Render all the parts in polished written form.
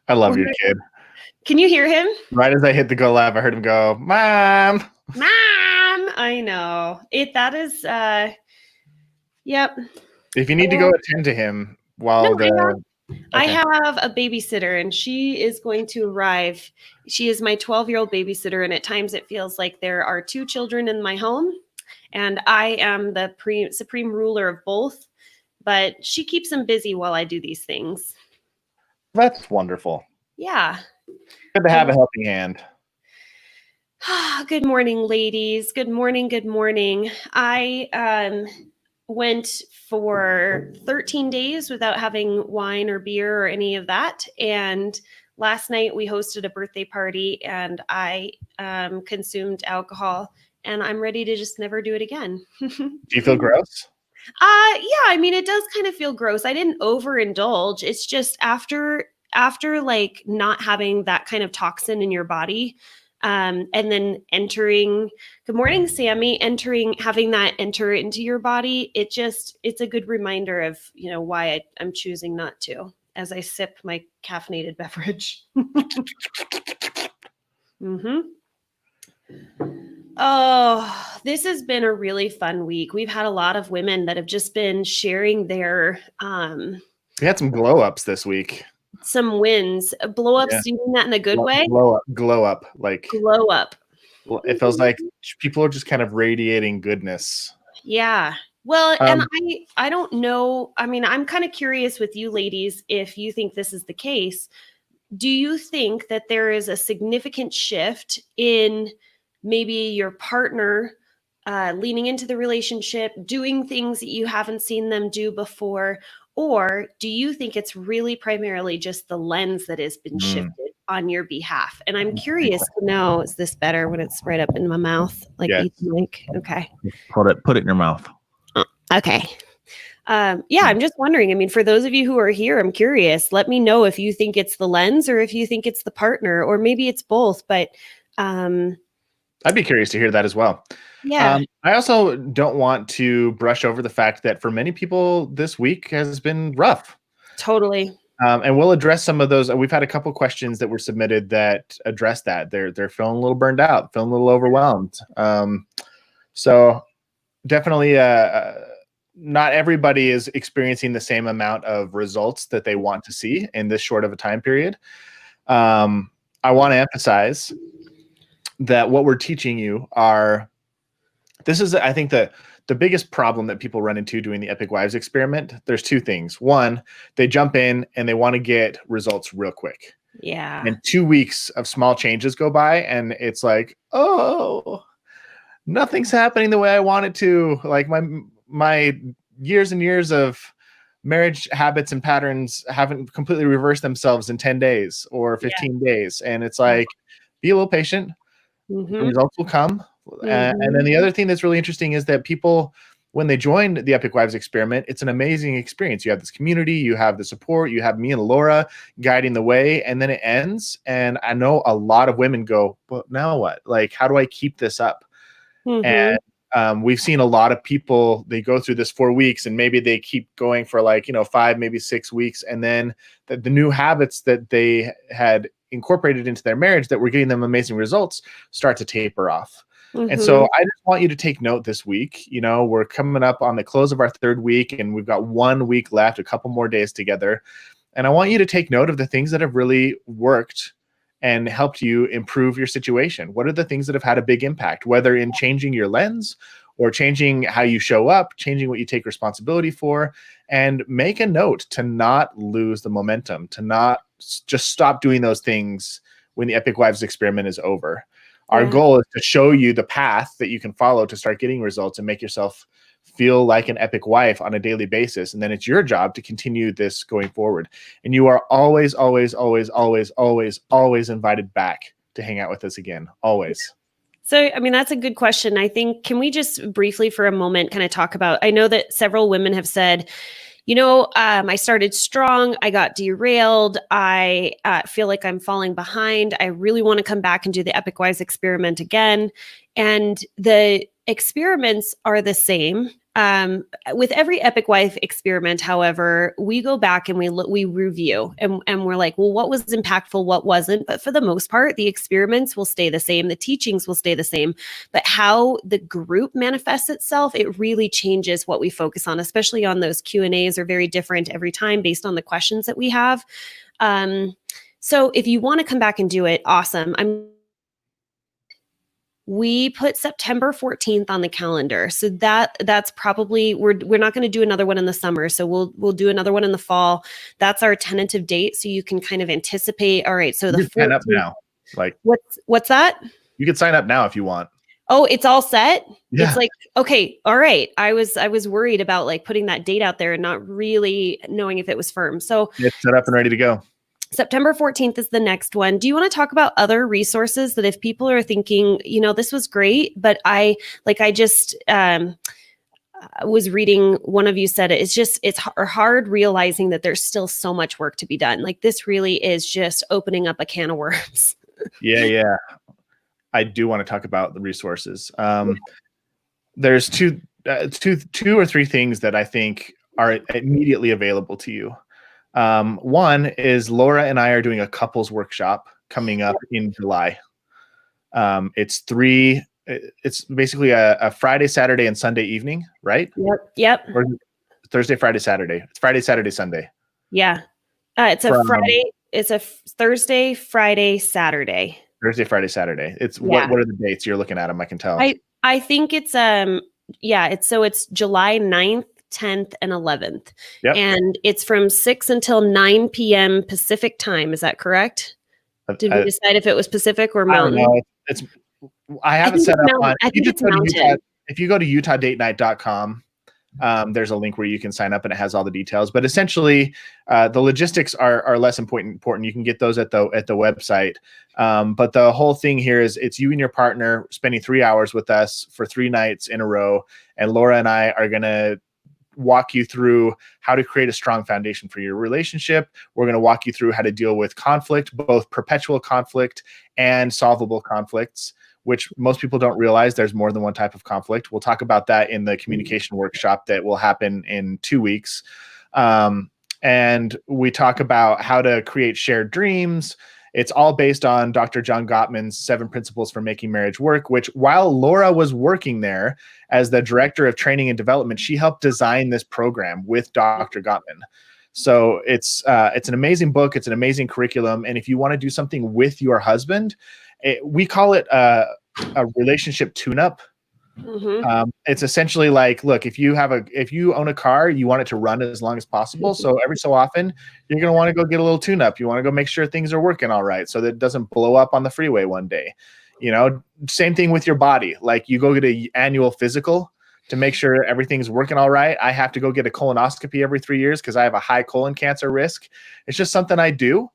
I love your kid. Can you hear him? Right as I hit the go live, I heard him go, "Mom." Mom, I know. That is yep. If you need to go attend to him No, while I okay. have a babysitter and she is going to arrive. She is my 12-year-old babysitter, and at times it feels like there are two children in my home and I am the supreme ruler of both, but she keeps them busy while I do these things. That's wonderful. Yeah. Good to have a helping hand. Good morning, ladies. Good morning. Good morning. I went for 13 days without having wine or beer or any of that. And last night we hosted a birthday party and I consumed alcohol, and I'm ready to just never do it again. Do you feel gross? Yeah, I mean, it does kind of feel gross. I didn't overindulge. It's just after like not having that kind of toxin in your body, and then entering, good morning, Sammy, having that enter into your body, it's a good reminder of, why I'm choosing not to, as I sip my caffeinated beverage. Mm-hmm. Oh, this has been a really fun week. We've had a lot of women that have just been sharing their We had some glow ups this week. Some wins. Blow ups, you mean that in a good way? Glow up. Like glow up. It feels like people are just kind of radiating goodness. Yeah. Well, and I don't know. I mean, I'm kind of curious with you ladies if you think this is the case. Do you think that there is a significant shift in maybe your partner leaning into the relationship, doing things that you haven't seen them do before? Or do you think it's really primarily just the lens that has been shifted on your behalf? And I'm curious to know, is this better when it's right up in my mouth? Like, yes. Okay. Put it in your mouth. Okay. Yeah, I'm just wondering. I mean, for those of you who are here, I'm curious. Let me know if you think it's the lens or if you think it's the partner, or maybe it's both. But I'd be curious to hear that as well. Yeah. I also don't want to brush over the fact that for many people, this week has been rough. Totally. And we'll address some of those. We've had a couple questions that were submitted that address that. They're feeling a little burned out, feeling a little overwhelmed. So definitely, not everybody is experiencing the same amount of results that they want to see in this short of a time period. I want to emphasize that what we're teaching you this is, I think, the biggest problem that people run into doing the Epic Wives experiment. There's two things. One, they jump in and they want to get results real quick. Yeah. And 2 weeks of small changes go by and it's like, oh, nothing's happening the way I want it to. Like my years and years of marriage habits and patterns haven't completely reversed themselves in 10 days or 15 days. And it's like, be a little patient. Mm-hmm. The results will come. Mm-hmm. And then the other thing that's really interesting is that people, when they joined the Epic Wives experiment, it's an amazing experience. You have this community, you have the support, you have me and Laura guiding the way, and then it ends. And I know a lot of women go, but now what? Like, how do I keep this up? Mm-hmm. And we've seen a lot of people, they go through this 4 weeks and maybe they keep going for 5, maybe 6 weeks. And then the new habits that they had incorporated into their marriage that were getting them amazing results start to taper off. Mm-hmm. And so I just want you to take note this week. We're coming up on the close of our 3rd week and we've got 1 week left, a couple more days together. And I want you to take note of the things that have really worked and helped you improve your situation. What are the things that have had a big impact, whether in changing your lens or changing how you show up, changing what you take responsibility for, and make a note to not lose the momentum, to not just stop doing those things when the Epic Wives experiment is over. Our goal is to show you the path that you can follow to start getting results and make yourself feel like an epic wife on a daily basis. And then it's your job to continue this going forward. And you are always, always, always, always, always, always invited back to hang out with us again. Always. So, I mean, that's a good question. I think, can we just briefly for a moment kind of talk about, I know that several women have said, I started strong, I got derailed, I feel like I'm falling behind, I really want to come back and do the Epic Wives experiment again. And the experiments are the same. With every Epic Wife experiment, however, we go back and we review and we're like, well, what was impactful, what wasn't? But for the most part, the experiments will stay the same, the teachings will stay the same, but how the group manifests itself, it really changes what we focus on, especially on those Q&As are very different every time based on the questions that we have. So if you want to come back and do it, awesome. We put September 14th on the calendar. So that's probably, we're not going to do another one in the summer. So we'll do another one in the fall. That's our tentative date. So you can kind of anticipate. All right. So the 14th, sign up now. Like what's that? You can sign up now if you want. Oh, it's all set. Yeah. It's like, okay, all right. I was worried about like putting that date out there and not really knowing if it was firm. So it's set up and ready to go. September 14th is the next one. Do you want to talk about other resources that if people are thinking, this was great, but I just was reading, one of you said it's hard realizing that there's still so much work to be done. Like this really is just opening up a can of worms. Yeah. I do want to talk about the resources. There's two or three things that I think are immediately available to you. One is Laura and I are doing a couples workshop coming up in July. It's basically a Friday, Saturday, and Sunday evening, right? Yep. Or Thursday, Friday, Saturday. It's Friday, Saturday, Sunday. Yeah. It's a Friday. It's a Thursday, Friday, Saturday. Thursday, Friday, Saturday. It's what are the dates you're looking at them? I can tell. I think it's it's July 9th, 10th, and 11th. Yep. And it's from 6 until 9 p.m. Pacific time. Is that correct? Did we decide if it was Pacific or Mountain? I don't know. I haven't set up on. I think it's Mountain. If you go to utahdatenight.com, there's a link where you can sign up and it has all the details. But essentially, the logistics are less important. You can get those at the website. But the whole thing here is it's you and your partner spending 3 hours with us for 3 nights in a row. And Laura and I are going to walk you through how to create a strong foundation for your relationship. We're going to walk you through how to deal with conflict, both perpetual conflict and solvable conflicts, which most people don't realize there's more than one type of conflict. We'll talk about that in the communication workshop that will happen in 2 weeks. And we talk about how to create shared dreams. It's all based on Dr. John Gottman's 7 Principles for Making Marriage Work, which while Laura was working there as the director of training and development, she helped design this program with Dr. Gottman. So it's an amazing book. It's an amazing curriculum. And if you want to do something with your husband, we call it a relationship tune-up. Mm-hmm. It's essentially like, look, if you own a car, you want it to run as long as possible. So every so often you're going to want to go get a little tune-up. You want to go make sure things are working all right so that it doesn't blow up on the freeway one day. Same thing with your body. Like you go get an annual physical to make sure everything's working all right. I have to go get a colonoscopy every 3 years because I have a high colon cancer risk. It's just something I do.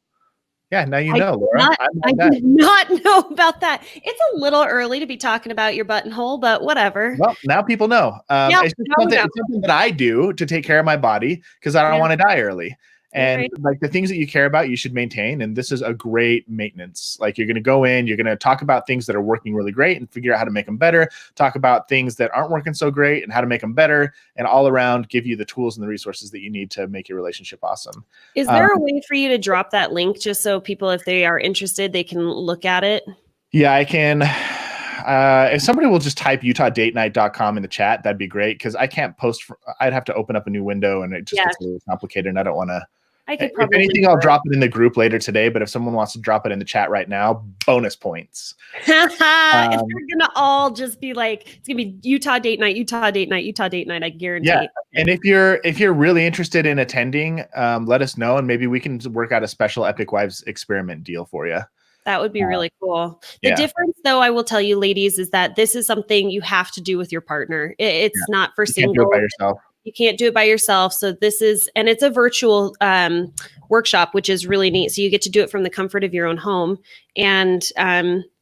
Yeah, now you know, Laura. I did not know about that. It's a little early to be talking about your buttonhole, but whatever. Well, now people know. It's something that I do to take care of my body because I don't want to die early. And like the things that you care about, you should maintain. And this is a great maintenance. Like you're going to go in, you're going to talk about things that are working really great and figure out how to make them better. Talk about things that aren't working so great and how to make them better. And all around give you the tools and the resources that you need to make your relationship awesome. Is there a way for you to drop that link just so people, if they are interested, they can look at it? Yeah, I can. If somebody will just type utahdatenight.com in the chat, that'd be great. Because I can't post. I'd have to open up a new window and it just gets a little complicated. And I don't want to. If anything, I'll drop it in the group later today. But if someone wants to drop it in the chat right now, bonus points. They're gonna all just be like, it's gonna be Utah Date Night, Utah Date Night, Utah Date Night. I guarantee. Yeah, and if you're really interested in attending, let us know, and maybe we can work out a special Epic Wives experiment deal for you. That would be really cool. The difference, though, I will tell you, ladies, is that this is something you have to do with your partner. It's not for single. You can't do it by yourself. You can't do it by yourself. So this is, and it's a virtual workshop, which is really neat. So you get to do it from the comfort of your own home. And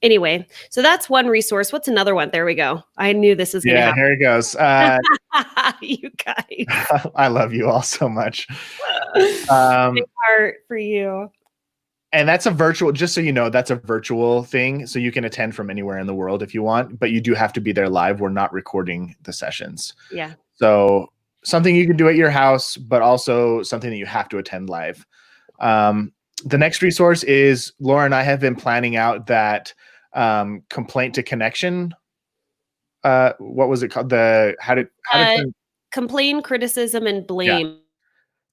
anyway, so that's one resource. What's another one? There we go. I knew this was going to happen. Here it goes. You guys. I love you all so much. Big heart for you. And that's a virtual, just so you know, that's a virtual thing. So you can attend from anywhere in the world if you want, but you do have to be there live. We're not recording the sessions. Yeah. So something you can do at your house, but also something that you have to attend live. The next resource is Laura and I have been planning out that complaint to connection. What was it called? Complain, criticism, and blame. Yeah.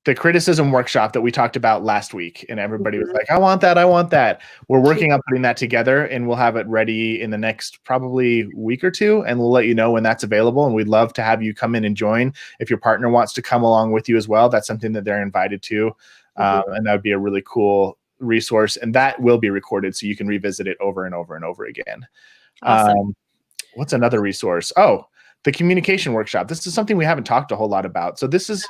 The criticism workshop that we talked about last week, and everybody was like, I want that. I want that. We're working on putting that together, and we'll have it ready in the next probably week or two, and we'll let you know when that's available. And we'd love to have you come in and join. If your partner wants to come along with you as well, that's something that they're invited to. And that would be a really cool resource. And that will be recorded, so you can revisit it over and over and over again. Awesome. What's another resource? Oh, the communication workshop. This is something we haven't talked a whole lot about. So this is...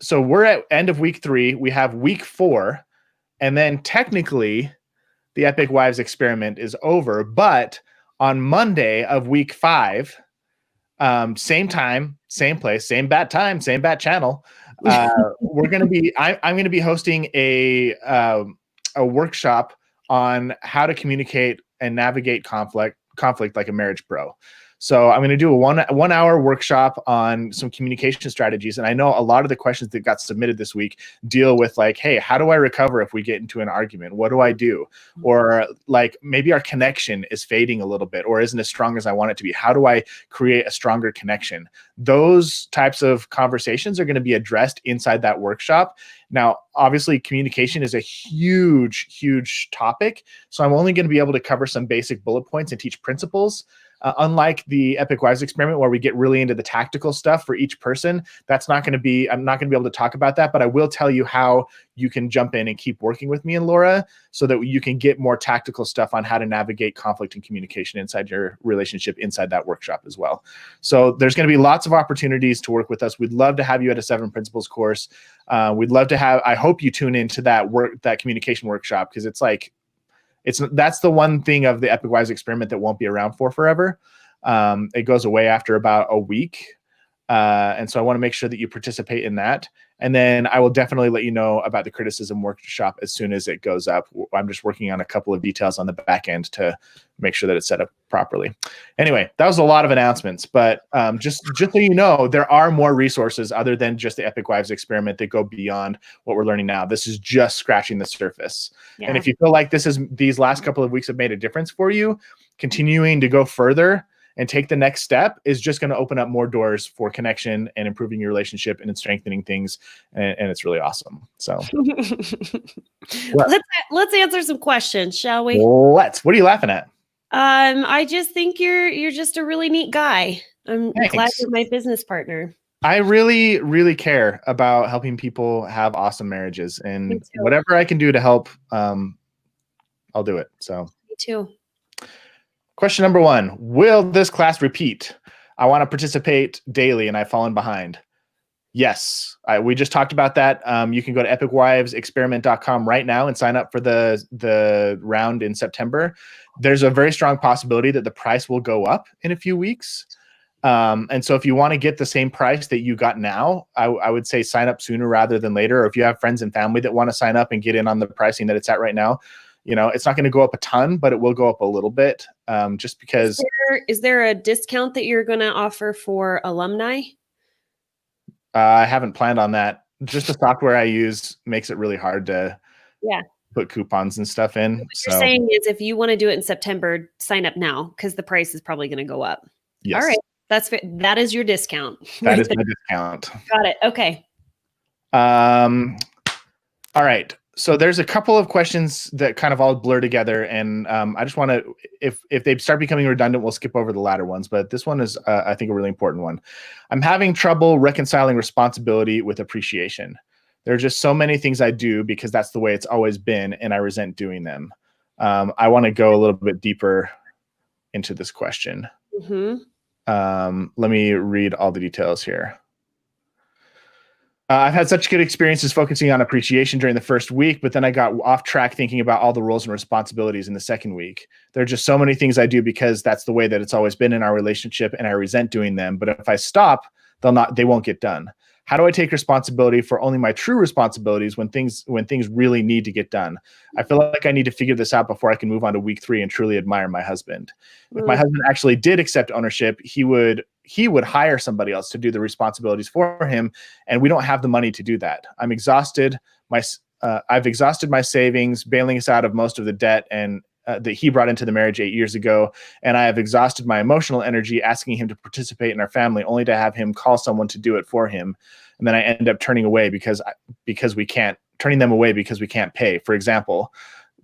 So we're at end of week 3. We have week 4, and then technically the Epic Wives experiment is over. But on Monday of week 5, same time, same place, same bat time, same bat channel. We're going to be. I'm going to be hosting a workshop on how to communicate and navigate conflict like a marriage pro. So I'm going to do a one hour workshop on some communication strategies. And I know a lot of the questions that got submitted this week deal with like, hey, how do I recover if we get into an argument? What do I do? Or like maybe our connection is fading a little bit or isn't as strong as I want it to be. How do I create a stronger connection? Those types of conversations are going to be addressed inside that workshop. Now, obviously, communication is a huge, huge topic. So I'm only going to be able to cover some basic bullet points and teach principles. Unlike the Epic Wives experiment where we get really into the tactical stuff for each person, I'm not going to be able to talk about that, but I will tell you how you can jump in and keep working with me and Laura so that you can get more tactical stuff on how to navigate conflict and communication inside your relationship inside that workshop as well. So there's going to be lots of opportunities to work with us. We'd love to have you at a 7 Principles course. We'd love to I hope you tune into that communication workshop, because that's the one thing of the Epic Wives experiment that won't be around for forever. It goes away after about a week. And so I want to make sure that you participate in that. And then I will definitely let you know about the criticism workshop as soon as it goes up. I'm just working on a couple of details on the back end to make sure that it's set up properly. Anyway, that was a lot of announcements, but just so you know, there are more resources other than just the Epic Wives experiment that go beyond what we're learning now. This is just scratching the surface. Yeah. And if you feel like these last couple of weeks have made a difference for you, continuing to go further and take the next step is just going to open up more doors for connection and improving your relationship and strengthening things. And it's really awesome. So let's answer some questions, shall we? What are you laughing at? I just think you're just a really neat guy. I'm glad you're my business partner. I really, really care about helping people have awesome marriages, and whatever I can do to help, I'll do it. So me too. Question number 1, will this class repeat? I want to participate daily and I've fallen behind. Yes, we just talked about that. You can go to epicwivesexperiment.com right now and sign up for the round in September. There's a very strong possibility that the price will go up in a few weeks. And so if you want to get the same price that you got now, I would say sign up sooner rather than later. Or if you have friends and family that want to sign up and get in on the pricing that it's at right now, it's not going to go up a ton, but it will go up a little bit, just because. Is there a discount that you're going to offer for alumni? I haven't planned on that. Just the software I use makes it really hard to put coupons and stuff in. What you're saying is if you want to do it in September, sign up now because the price is probably going to go up. Yes. All right. That is your discount. That is my discount. Got it. Okay. All right. So there's a couple of questions that kind of all blur together, and I just want to, if they start becoming redundant, we'll skip over the latter ones. But this one is, I think, a really important one. I'm having trouble reconciling responsibility with appreciation. There are just so many things I do because that's the way it's always been, and I resent doing them. I want to go a little bit deeper into this question. Mm-hmm. Let me read all the details here. I've had such good experiences focusing on appreciation during the first week, but then I got off track thinking about all the roles and responsibilities in the second week. There are just so many things I do because that's the way that it's always been in our relationship, and I resent doing them. But if I stop, they won't get done. How do I take responsibility for only my true responsibilities when things really need to get done? I feel like I need to figure this out before I can move on to week 3 and truly admire my husband. If my husband actually did accept ownership, he would hire somebody else to do the responsibilities for him, and we don't have the money to do that. I'm exhausted. I've exhausted my savings, bailing us out of most of the debt and that he brought into the marriage 8 years ago. And I have exhausted my emotional energy asking him to participate in our family, only to have him call someone to do it for him. And then I end up turning them away because we can't pay. For example,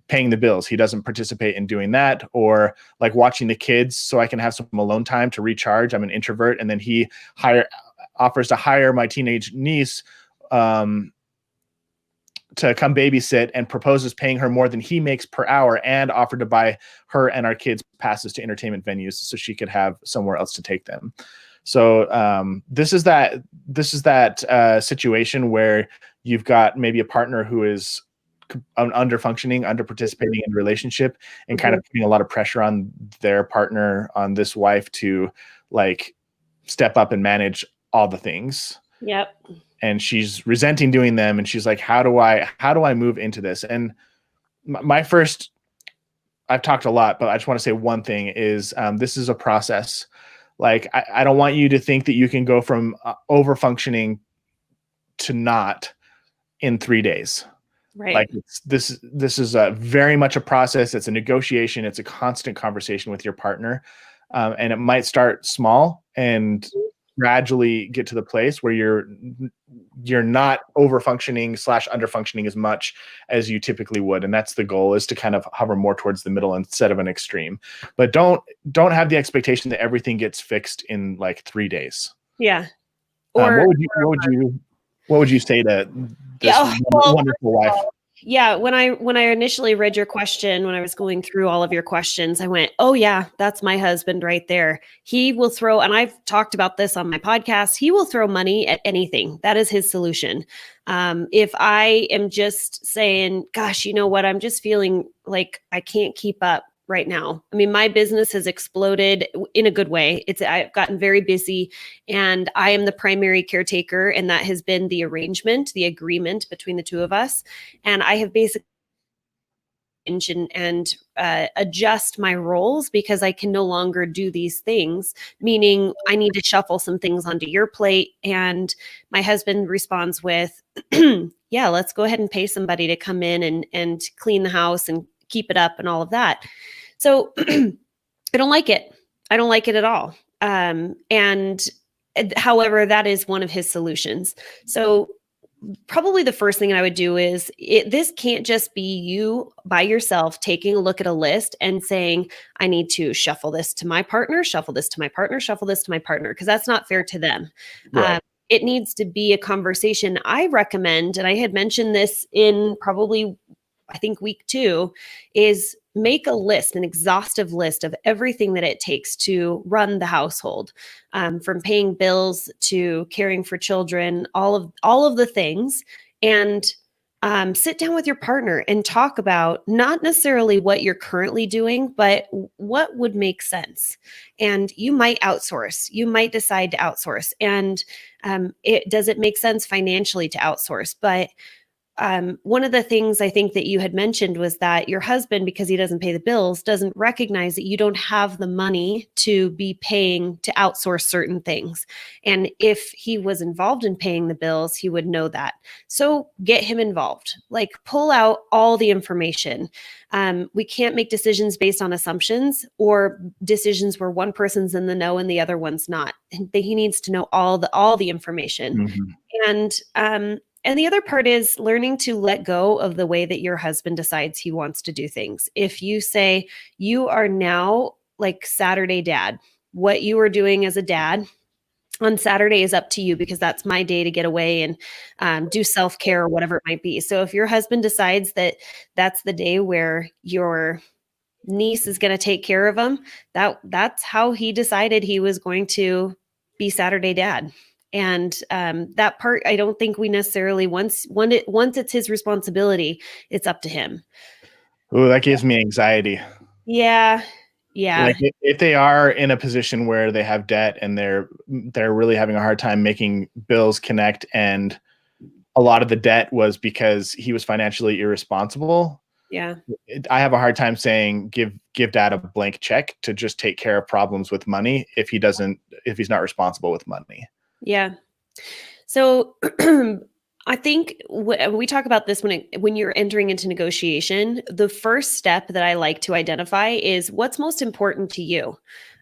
paying the bills. He doesn't participate in doing that, or like watching the kids so I can have some alone time to recharge. I'm an introvert. And then he offers to hire my teenage niece to come babysit and proposes paying her more than he makes per hour, and offered to buy her and our kids passes to entertainment venues so she could have somewhere else to take them. So this is that situation where you've got maybe a partner who is under-functioning, under-participating in the relationship, and kind of putting a lot of pressure on their partner, on this wife, to like step up and manage all the things. Yep. And she's resenting doing them, and she's like, how do I move into this? And I've talked a lot, but I just want to say one thing is this is a process. Like, I don't want you to think that you can go from over functioning to not in 3 days. Right. Like, this is very much a process. It's a negotiation. It's a constant conversation with your partner. And it might start small and gradually get to the place where you're not over functioning / under functioning as much as you typically would. And that's the goal, is to kind of hover more towards the middle instead of an extreme. But don't have the expectation that everything gets fixed in like 3 days. Yeah. Or what would you say to this wonderful wife? Yeah, when I initially read your question, when I was going through all of your questions, I went, oh yeah, that's my husband right there. He will throw, and I've talked about this on my podcast, he will throw money at anything. That is his solution. If I am just saying, gosh, you know what, I'm just feeling like I can't keep up right now. I mean, my business has exploded in a good way. I've gotten very busy, and I am the primary caretaker, and that has been the agreement between the two of us. And I have basically and adjust my roles because I can no longer do these things, meaning I need to shuffle some things onto your plate. And my husband responds with, yeah, let's go ahead and pay somebody to come in and clean the house and keep it up and all of that. So I don't like it. I don't like it at all. And however, that is one of his solutions. So probably the first thing I would do is this can't just be you by yourself taking a look at a list and saying, I need to shuffle this to my partner, shuffle this to my partner, shuffle this to my partner, because that's not fair to them. Right. It needs to be a conversation. I recommend, and I had mentioned this in probably, I think week 2, is make a list, an exhaustive list of everything that it takes to run the household, from paying bills to caring for children, all of the things, and sit down with your partner and talk about not necessarily what you're currently doing, but what would make sense. And you might outsource. You might decide to outsource. And does it make sense financially to outsource? But one of the things I think that you had mentioned was that your husband, because he doesn't pay the bills, doesn't recognize that you don't have the money to be paying to outsource certain things. And if he was involved in paying the bills, he would know that. So get him involved, like pull out all the information. We can't make decisions based on assumptions or decisions where one person's in the know and the other one's not. He needs to know all the information. Mm-hmm. And the other part is learning to let go of the way that your husband decides he wants to do things. If you say you are now like Saturday dad, what you are doing as a dad on Saturday is up to you, because that's my day to get away and do self-care or whatever it might be. So if your husband decides that that's the day where your niece is going to take care of him, that's how he decided he was going to be Saturday dad. And that part, I don't think we necessarily, once it's his responsibility, it's up to him. Oh, that gives me anxiety. Yeah. Yeah. Like if they are in a position where they have debt and they're really having a hard time making bills connect, and a lot of the debt was because he was financially irresponsible. Yeah. I have a hard time saying give dad a blank check to just take care of problems with money if he's not responsible with money. Yeah. So I think we talk about this when you're entering into negotiation, the first step that I like to identify is what's most important to you.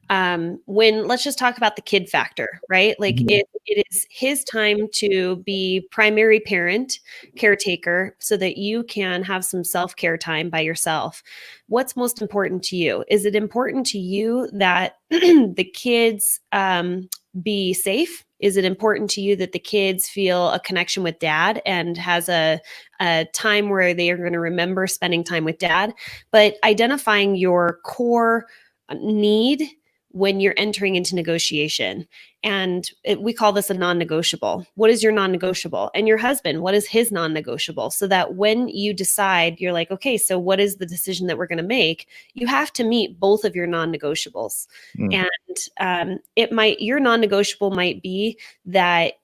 When let's just talk about the kid factor, right? Like Mhm. it is his time to be primary parent, caretaker, so that you can have some self-care time by yourself. What's most important to you? Is it important to you that the kids be safe? Is it important to you that the kids feel a connection with dad and has a time where they are going to remember spending time with dad? But identifying your core need when you're entering into negotiation. And we call this a non-negotiable. What is your non-negotiable? And your husband, what is his non-negotiable? So that when you decide, you're like, okay, so what is the decision that we're going to make? You have to meet both of your non-negotiables. Mm. And your non-negotiable might be that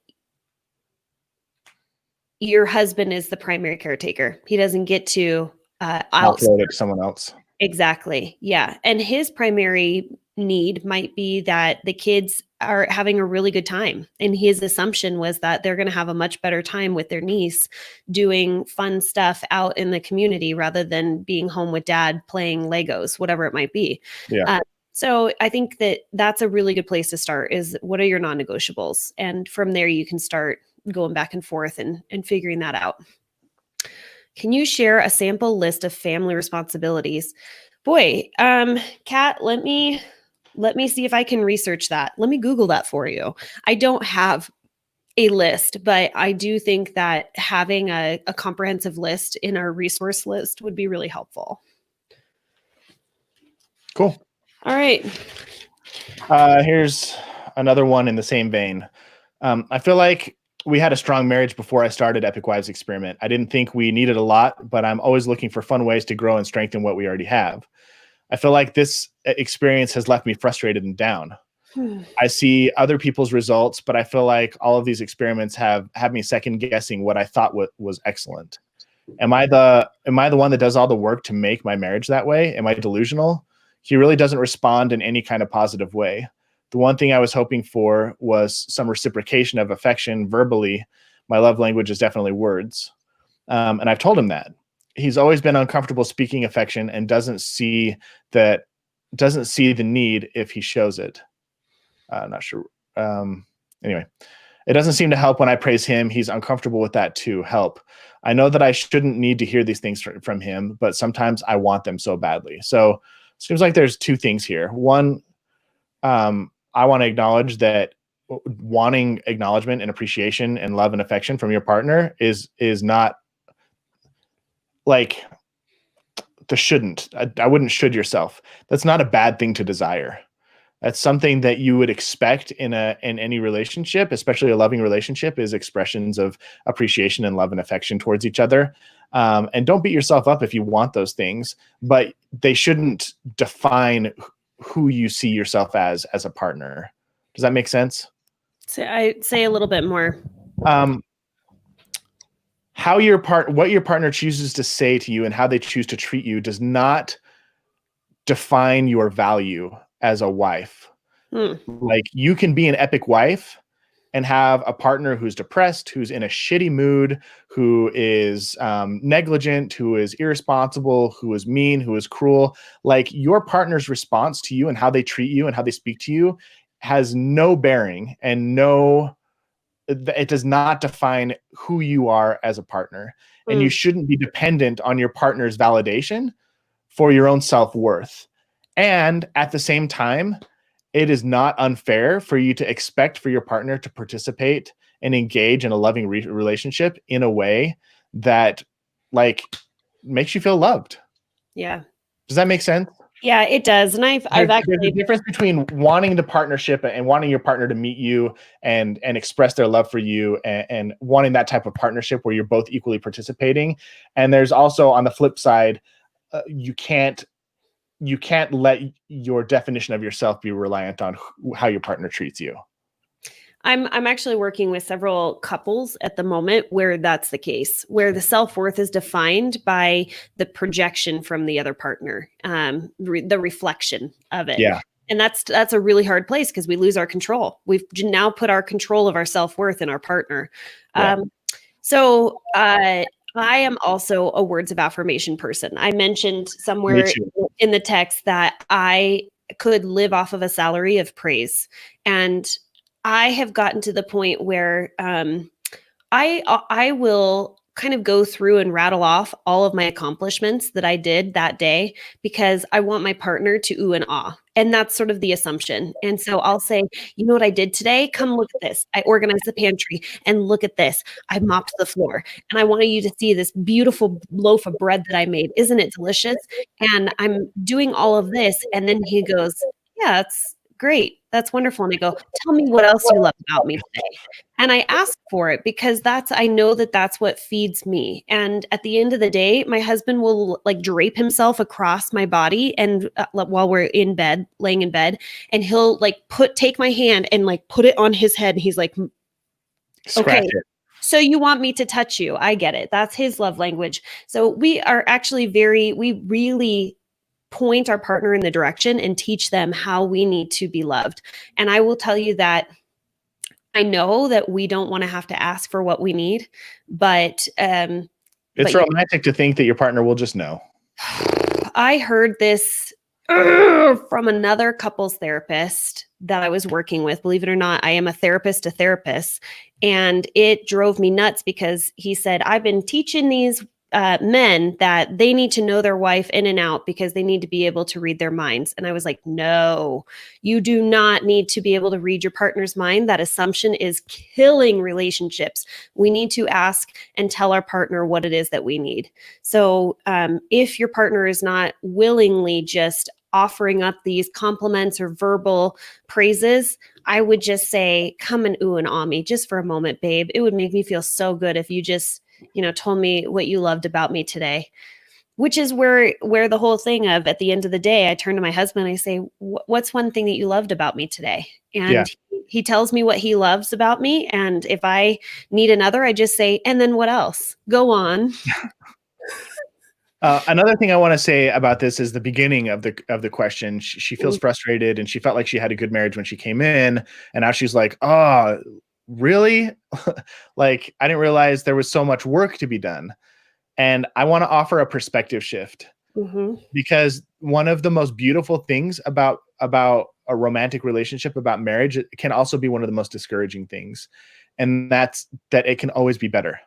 your husband is the primary caretaker. He doesn't get to Offload it to someone else. Exactly. Yeah. And his primary need might be that the kids are having a really good time. And his assumption was that they're going to have a much better time with their niece doing fun stuff out in the community rather than being home with dad playing Legos, whatever it might be. Yeah. So I think that that's a really good place to start is what are your non-negotiables? And from there, you can start going back and forth and figuring that out. Can you share a sample list of family responsibilities? Boy, Kat, let me see if I can research that. Let me Google that for you. I don't have a list, but I do think that having a comprehensive list in our resource list would be really helpful. Cool. All right. Here's another one in the same vein. I feel like we had a strong marriage before I started Epic Wives Experiment. I didn't think we needed a lot, but I'm always looking for fun ways to grow and strengthen what we already have. I feel like this experience has left me frustrated and down. I see other people's results, but I feel like all of these experiments have me second guessing what I thought was excellent. Am I the one that does all the work to make my marriage that way? Am I delusional? He really doesn't respond in any kind of positive way. The one thing I was hoping for was some reciprocation of affection verbally. My love language is definitely words. And I've told him that. He's always been uncomfortable speaking affection and doesn't see the need if he shows it. I'm not sure. Anyway, it doesn't seem to help when I praise him. He's uncomfortable with that too. Help. I know that I shouldn't need to hear these things from him, but sometimes I want them so badly. So it seems like there's two things here. One, I want to acknowledge that wanting acknowledgement and appreciation and love and affection from your partner is not like the shouldn't. I wouldn't should yourself. That's not a bad thing to desire. That's something that you would expect in any relationship, especially a loving relationship, is expressions of appreciation and love and affection towards each other. And don't beat yourself up if you want those things, but they shouldn't define who you see yourself as a partner. Does that make sense? So I say a little bit more. What your partner chooses to say to you and how they choose to treat you does not define your value as a wife. Like you can be an epic wife and have a partner who's depressed, who's in a shitty mood, who is negligent, who is irresponsible, who is mean, who is cruel. Like your partner's response to you and how they treat you and how they speak to you has no bearing and it does not define who you are as a partner. And you shouldn't be dependent on your partner's validation for your own self-worth. And at the same time, it is not unfair for you to expect for your partner to participate and engage in a loving relationship in a way that like makes you feel loved. Yeah. Does that make sense? Yeah, it does. And I've actually there's a difference between wanting the partnership and wanting your partner to meet you and express their love for you and wanting that type of partnership where you're both equally participating. And there's also on the flip side, you can't you can't let your definition of yourself be reliant on how your partner treats you. I'm actually working with several couples at the moment where that's the case, where the self-worth is defined by the projection from the other partner, the reflection of it. Yeah. And that's a really hard place because we lose our control. We've now put our control of our self-worth in our partner. Yeah. I am also a words of affirmation person. I mentioned somewhere in the text that I could live off of a salary of praise. And I have gotten to the point where I will kind of go through and rattle off all of my accomplishments that I did that day because I want my partner to ooh and ah. And that's sort of the assumption. And so I'll say, you know what I did today? Come look at this. I organized the pantry and look at this. I mopped the floor and I wanted you to see this beautiful loaf of bread that I made. Isn't it delicious? And I'm doing all of this. And then he goes, yeah, that's great. That's wonderful. And I go, tell me what else you love about me today. And I ask for it because I know that that's what feeds me. And at the end of the day, my husband will like drape himself across my body and while we're in bed, laying in bed, and he'll like take my hand and like put it on his head. And he's like, Scratch okay. it. So you want me to touch you. I get it. That's his love language. So we are actually we really point our partner in the direction and teach them how we need to be loved. And I will tell you that I know that we don't want to have to ask for what we need, but it's romantic to think that your partner will just know. I heard this from another couples therapist that I was working with. Believe it or not, I am a therapist to therapist. And it drove me nuts because he said, I've been teaching these men that they need to know their wife in and out because they need to be able to read their minds. And I was like, no, you do not need to be able to read your partner's mind. That assumption is killing relationships. We need to ask and tell our partner what it is that we need. So if your partner is not willingly just offering up these compliments or verbal praises, I would just say, come and ooh and ah me just for a moment, babe. It would make me feel so good if you just told me what you loved about me today, which is where the whole thing of at the end of the day, I turn to my husband and I say, what's one thing that you loved about me today? And he tells me what he loves about me. And if I need another, I just say, and then what else? Go on. Another thing I want to say about this is the beginning of the question. She feels frustrated and she felt like she had a good marriage when she came in. And now she's like, oh, really? Like, I didn't realize there was so much work to be done. And I want to offer a perspective shift because one of the most beautiful things about a romantic relationship, about marriage, it can also be one of the most discouraging things. And that's that it can always be better.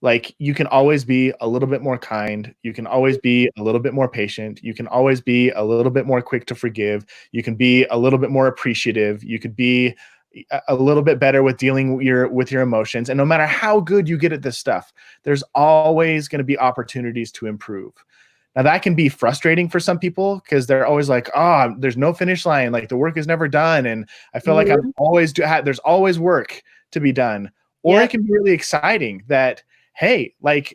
Like, you can always be a little bit more kind. You can always be a little bit more patient. You can always be a little bit more quick to forgive. You can be a little bit more appreciative. You could be a little bit better with dealing with your emotions. And no matter how good you get at this stuff, there's always going to be opportunities to improve. Now, that can be frustrating for some people because they're always like, oh, there's no finish line. Like, the work is never done. And I feel like there's always work to be done. Or it can be really exciting that, hey, like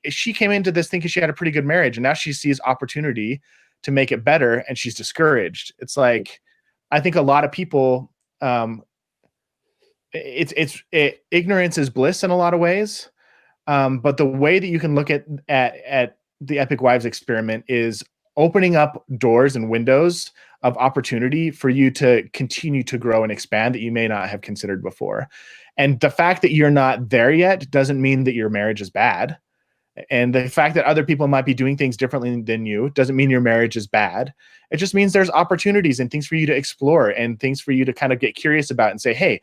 she came into this thinking she had a pretty good marriage and now she sees opportunity to make it better and she's discouraged. It's like, I think a lot of people, ignorance is bliss in a lot of ways. But the way that you can look at the Epic Wives experiment is opening up doors and windows of opportunity for you to continue to grow and expand that you may not have considered before. And the fact that you're not there yet doesn't mean that your marriage is bad. And the fact that other people might be doing things differently than you doesn't mean your marriage is bad. It just means there's opportunities and things for you to explore and things for you to kind of get curious about and say, hey,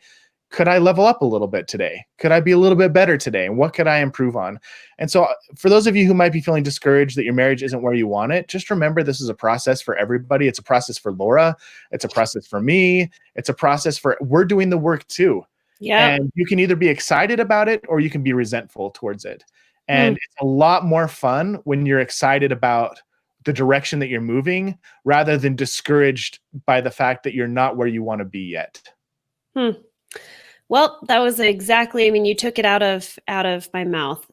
could I level up a little bit today? Could I be a little bit better today? And what could I improve on? And so for those of you who might be feeling discouraged that your marriage isn't where you want it, just remember this is a process for everybody. It's a process for Laura. It's a process for me. It's a process we're doing the work too. Yeah. And you can either be excited about it or you can be resentful towards it. And it's a lot more fun when you're excited about the direction that you're moving rather than discouraged by the fact that you're not where you want to be yet. Well, that was exactly, I mean, you took it out of my mouth.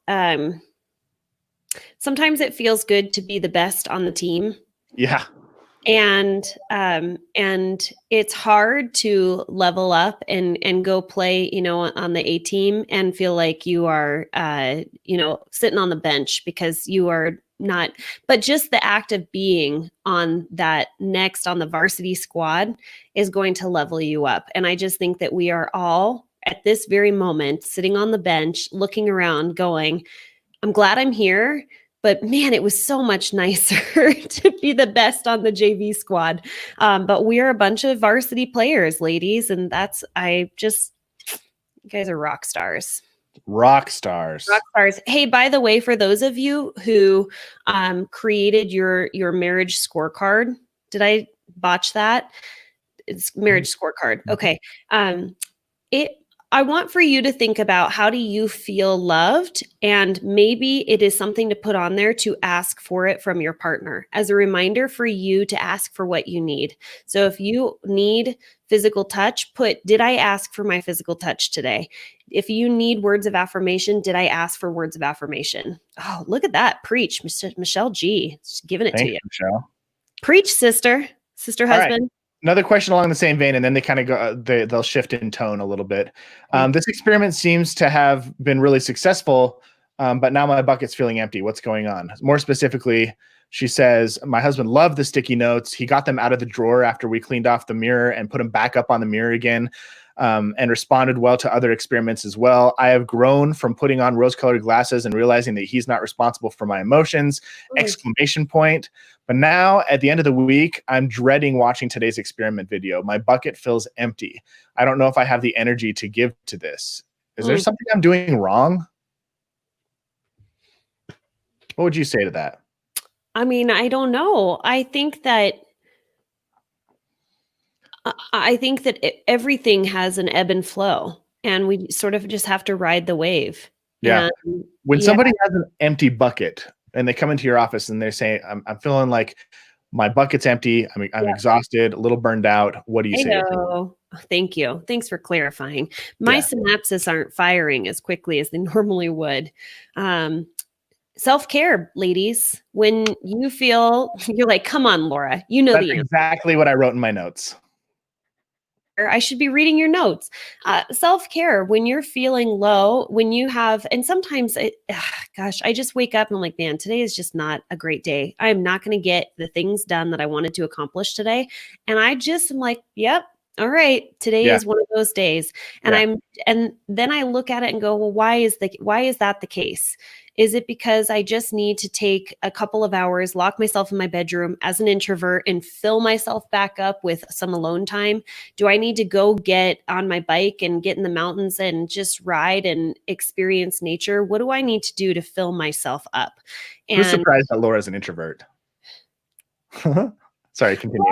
Sometimes it feels good to be the best on the team Yeah. And it's hard to level up and go play, you know, on the A team and feel like you are, you know, sitting on the bench because you are not. But just the act of being on that next on the varsity squad is going to level you up. And I just think that we are all at this very moment sitting on the bench, looking around, going, I'm glad I'm here, but man, it was so much nicer to be the best on the JV squad. But we are a bunch of varsity players, ladies, and you guys are rock stars. Rock stars. Rock stars. Hey, by the way, for those of you who created your marriage scorecard, did I botch that? It's marriage scorecard. Okay. I want for you to think about, how do you feel loved? And maybe it is something to put on there to ask for it from your partner as a reminder for you to ask for what you need. So if you need physical touch, did I ask for my physical touch today? If you need words of affirmation, did I ask for words of affirmation? Oh, look at that. Preach. Michelle G. She's giving it Thanks, to you. Michelle. Preach, sister husband. Right. Another question along the same vein, and then they kind of go, they'll shift in tone a little bit. This experiment seems to have been really successful, but now my bucket's feeling empty. What's going on? More specifically, she says, my husband loved the sticky notes. He got them out of the drawer after we cleaned off the mirror and put them back up on the mirror again, and responded well to other experiments as well. I have grown from putting on rose-colored glasses and realizing that he's not responsible for my emotions, exclamation point. But now at the end of the week, I'm dreading watching today's experiment video. My bucket feels empty. I don't know if I have the energy to give to this. Is there something I'm doing wrong? What would you say to that? I mean, I don't know. I think that everything has an ebb and flow, and we sort of just have to ride the wave. Yeah. And when somebody has an empty bucket and they come into your office and they're saying, I'm feeling like my bucket's empty. I'm exhausted, a little burned out. What do you say? Thank you. Thanks for clarifying. My synapses aren't firing as quickly as they normally would. Self-care, ladies. When you feel, you're like, come on, Laura, you know that's exactly what I wrote in my notes. I should be reading your notes. Self-care, when you're feeling low, when you have, and sometimes, I just wake up and I'm like, man, today is just not a great day. I'm not going to get the things done that I wanted to accomplish today. And I just am like, yep, all right, today is one of those days. And and then I look at it and go, well, why is that the case? Is it because I just need to take a couple of hours, lock myself in my bedroom as an introvert and fill myself back up with some alone time? Do I need to go get on my bike and get in the mountains and just ride and experience nature? What do I need to do to fill myself up? And I'm surprised that Laura's an introvert. Sorry, continue.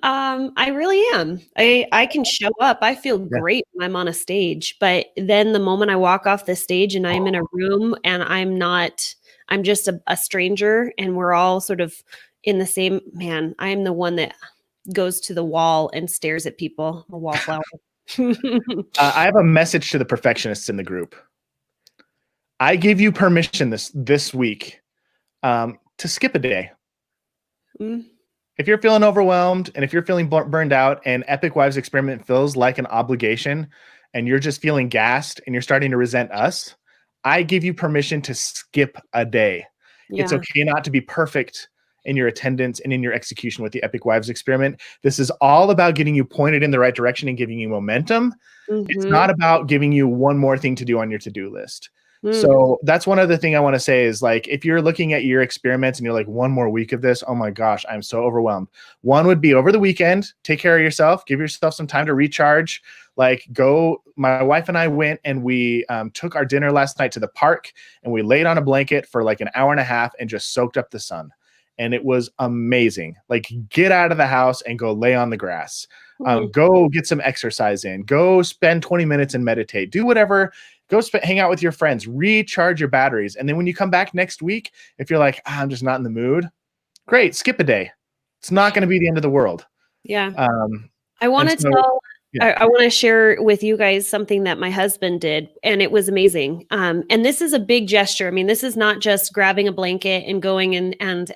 I really am. I can show up. I feel great when I'm on a stage, but then the moment I walk off the stage and I'm in a room and I'm just a stranger and we're all sort of in the same, man, I'm the one that goes to the wall and stares at people, a wallflower. I have a message to the perfectionists in the group. I give you permission this week to skip a day. If you're feeling overwhelmed and if you're feeling burned out and Epic Wives Experiment feels like an obligation and you're just feeling gassed and you're starting to resent us, I give you permission to skip a day. It's okay not to be perfect in your attendance and in your execution with the Epic Wives Experiment. This is all about getting you pointed in the right direction and giving you momentum. It's not about giving you one more thing to do on your to-do list. So that's one other thing I want to say is, like, if you're looking at your experiments and you're like, one more week of this, oh my gosh, I'm so overwhelmed. One would be over the weekend, take care of yourself, give yourself some time to recharge. Like, my wife and I went and we took our dinner last night to the park and we laid on a blanket for like an hour and a half and just soaked up the sun. And it was amazing. Like, get out of the house and go lay on the grass. Go get some exercise in. Go spend 20 minutes and meditate. Do whatever. Go hang out with your friends. Recharge your batteries. And then when you come back next week, if you're like, I'm just not in the mood, great, skip a day. It's not going to be the end of the world. Yeah. I want to tell I want to share with you guys something that my husband did, and it was amazing. And this is a big gesture. I mean, this is not just grabbing a blanket and going and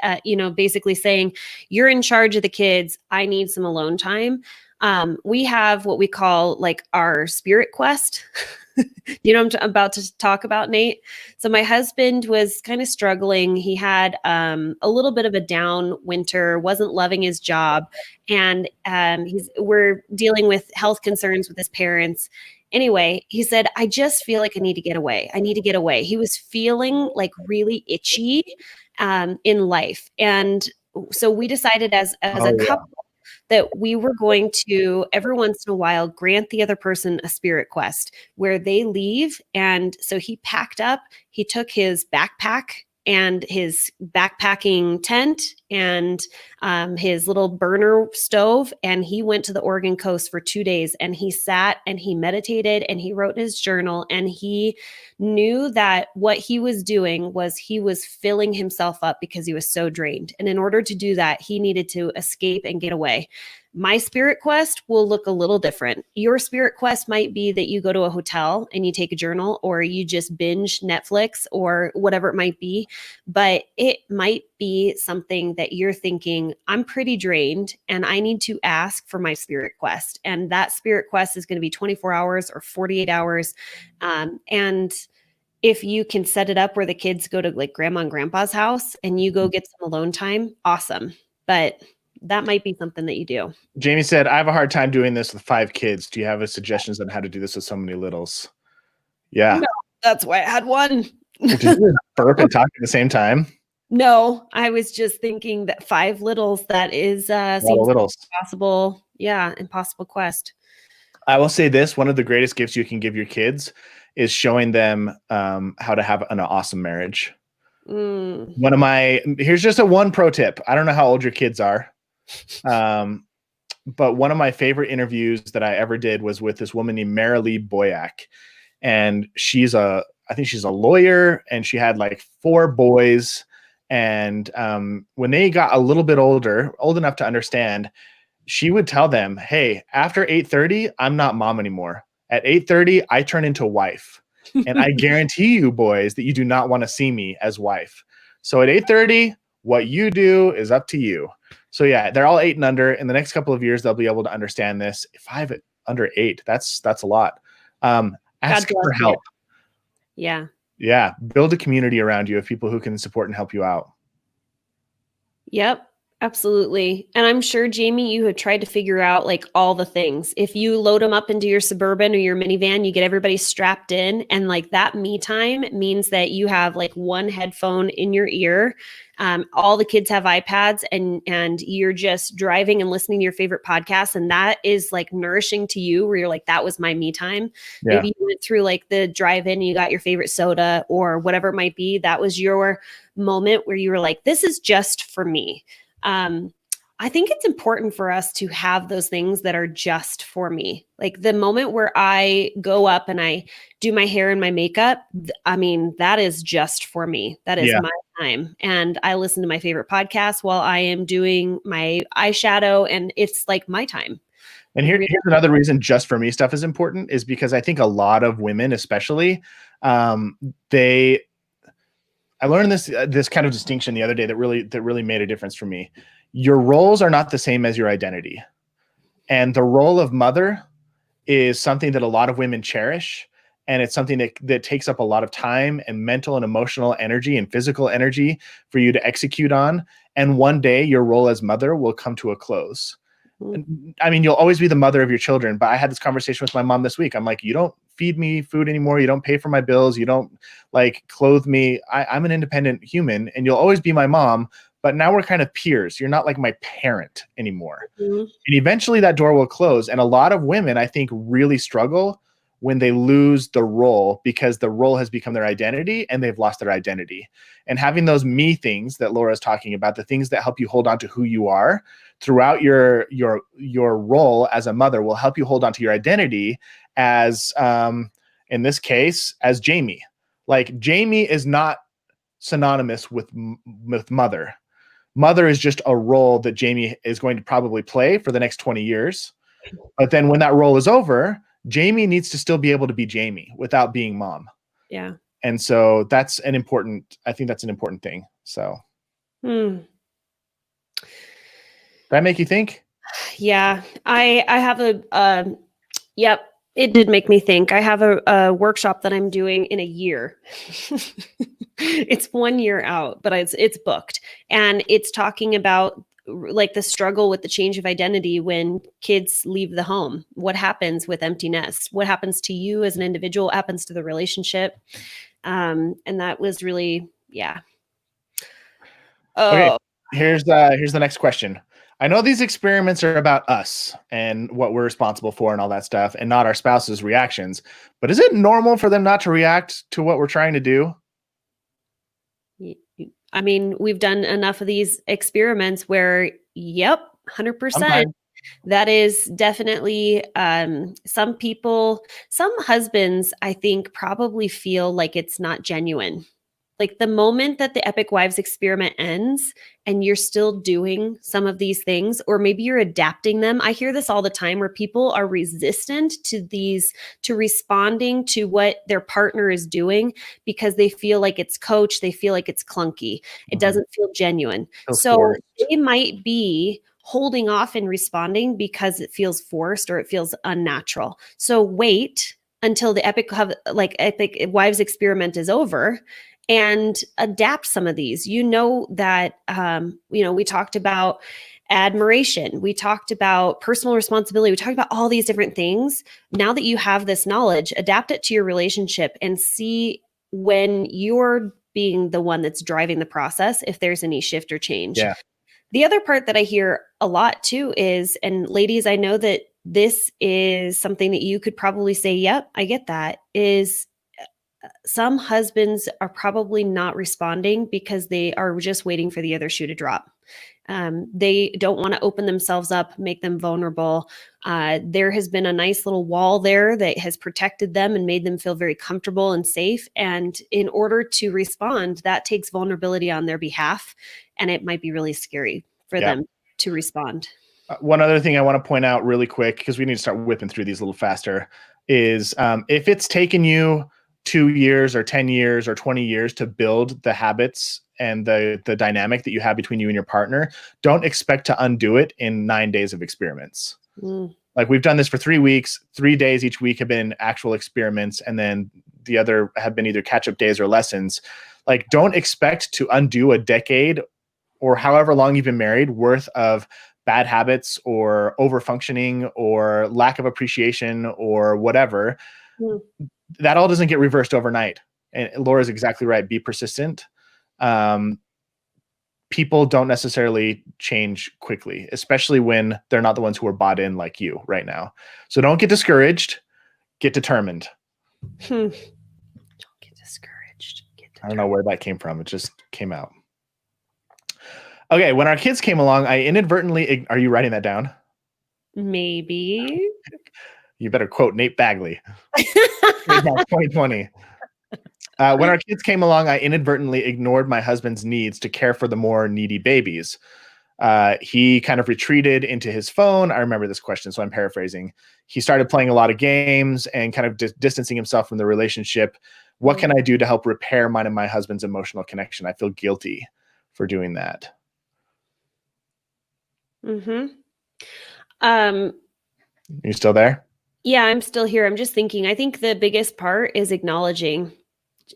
basically saying, you're in charge of the kids. I need some alone time. We have what we call like our spirit quest. I'm about to talk about, Nate. So my husband was kind of struggling. He had a little bit of a down winter, wasn't loving his job, and we're dealing with health concerns with his parents. Anyway, he said, I just feel like I need to get away. I need to get away. He was feeling like really itchy in life. And so we decided as a couple that we were going to every once in a while grant the other person a spirit quest where they leave. And so he packed up, he took his backpack and his backpacking tent and his little burner stove, and he went to the Oregon coast for 2 days, and he sat and he meditated and he wrote in his journal, and he knew that what he was doing was he was filling himself up because he was so drained. And in order to do that, he needed to escape and get away. My spirit quest will look a little different. Your spirit quest might be that you go to a hotel and you take a journal, or you just binge Netflix or whatever it might be. But it might be something that you're thinking, I'm pretty drained and I need to ask for my spirit quest. And that spirit quest is going to be 24 hours or 48 hours. And if you can set it up where the kids go to like grandma and grandpa's house and you go get some alone time, awesome. But that might be something that you do. Jamie said, I have a hard time doing this with 5 kids. Do you have suggestions on how to do this with so many littles? Yeah. No, that's why I had one. Did you burp and talk at the same time? No, I was just thinking that 5 littles, that is seems impossible. Yeah, impossible quest. I will say this, one of the greatest gifts you can give your kids is showing them how to have an awesome marriage. Here's just one pro tip. I don't know how old your kids are. But one of my favorite interviews that I ever did was with this woman named Marilee Boyack. And I think she's a lawyer, and she had like 4 boys. And when they got a little bit older, old enough to understand, she would tell them, hey, after 8:30, I'm not mom anymore. At 8:30, I turn into wife. And I guarantee you, boys, that you do not want to see me as wife. So at 8:30, what you do is up to you. So yeah, they're all 8 and under. In the next couple of years, they'll be able to understand this. 5 under 8, that's a lot. Ask for help. Yeah. Yeah. Build a community around you of people who can support and help you out. Yep. Absolutely. And I'm sure, Jamie, you have tried to figure out like all the things. If you load them up into your Suburban or your minivan, you get everybody strapped in, and like that me time means that you have like one headphone in your ear. All the kids have iPads, and you're just driving and listening to your favorite podcasts. And that is like nourishing to you, where you're like, that was my me time. Yeah. Maybe you went through like the drive-in and you got your favorite soda or whatever it might be. That was your moment where you were like, this is just for me. I think it's important for us to have those things that are just for me. Like the moment where I go up and I do my hair and my makeup, I mean, that is just for me. That is my time. And I listen to my favorite podcast while I am doing my eyeshadow, and it's like my time. And here's another reason just for me stuff is important, is because I think a lot of women, especially, I learned this kind of distinction the other day that really made a difference for me. Your roles are not the same as your identity. And the role of mother is something that a lot of women cherish. And it's something that takes up a lot of time and mental and emotional energy and physical energy for you to execute on. And one day your role as mother will come to a close. I mean, you'll always be the mother of your children, but I had this conversation with my mom this week. I'm like, you don't feed me food anymore. You don't pay for my bills. You don't like clothe me. I'm an independent human, and you'll always be my mom, but now we're kind of peers. You're not like my parent anymore. Mm-hmm. And eventually that door will close. And a lot of women, I think, really struggle when they lose the role, because the role has become their identity and they've lost their identity. And having those me things that Laura's talking about, the things that help you hold on to who you are throughout your role as a mother, will help you hold on to your identity as, in this case, as Jamie. Like Jamie is not synonymous with mother. Mother is just a role that Jamie is going to probably play for the next 20 years. But then when that role is over, Jamie needs to still be able to be Jamie without being mom. Yeah. And so that's I think that's an important thing. So that make you think? Yeah, I have yep, it did make me think. I have a workshop that I'm doing in a year. It's 1 year out, but it's booked, and it's talking about like the struggle with the change of identity when kids leave the home. What happens with empty nest? What happens to you as an individual? What happens to the relationship? And that was really, yeah. Okay, Oh, here's the next question. I know these experiments are about us and what we're responsible for and all that stuff, and not our spouse's reactions. But is it normal for them not to react to what we're trying to do? I mean, we've done enough of these experiments where, yep, 100%. Sometimes. That is definitely some people, some husbands, I think, probably feel like it's not genuine. Like the moment that the Epic Wives experiment ends and you're still doing some of these things, or maybe you're adapting them. I hear this all the time where people are resistant to responding to what their partner is doing because they feel like it's coached, they feel like it's clunky, it doesn't feel genuine. So Forced. they might be holding off in responding because it feels forced or it feels unnatural. So wait until the Epic Wives experiment is over and adapt some of these. You know that we talked about admiration, we talked about personal responsibility, we talked about all these different things. Now that you have this knowledge, adapt it to your relationship and see when you're being the one that's driving the process if there's any shift or change. Yeah. The other part that I hear a lot too is, and ladies, I know that this is something that you could probably say, yep, I get that, is some husbands are probably not responding because they are just waiting for the other shoe to drop. They don't want to open themselves up, make them vulnerable. There has been a nice little wall there that has protected them and made them feel very comfortable and safe. And in order to respond, that takes vulnerability on their behalf. And it might be really scary for them to respond. One other thing I want to point out really quick, because we need to start whipping through these a little faster, is if it's taken you 2 years or 10 years or 20 years to build the habits and the dynamic that you have between you and your partner, don't expect to undo it in 9 days of experiments. Like we've done this for 3 weeks, 3 days each week have been actual experiments. And then the other have been either catch-up days or lessons. Like don't expect to undo a decade or however long you've been married worth of bad habits or over-functioning or lack of appreciation or whatever. That all doesn't get reversed overnight. And Laura's exactly right. Be persistent. People don't necessarily change quickly, especially when they're not the ones who are bought in like you right now. So don't get discouraged. Get determined. Don't get discouraged. I don't know where that came from. It just came out. Okay, when our kids came along, I inadvertently... Are you writing that down? Maybe. You better quote Nate Bagley. 2020. When our kids came along, I inadvertently ignored my husband's needs to care for the more needy babies. He kind of retreated into his phone. I remember this question, so I'm paraphrasing. He started playing a lot of games and kind of distancing himself from the relationship. What can I do to help repair mine and my husband's emotional connection? I feel guilty for doing that. You still there? Yeah, I'm still here. I'm just thinking, I think the biggest part is acknowledging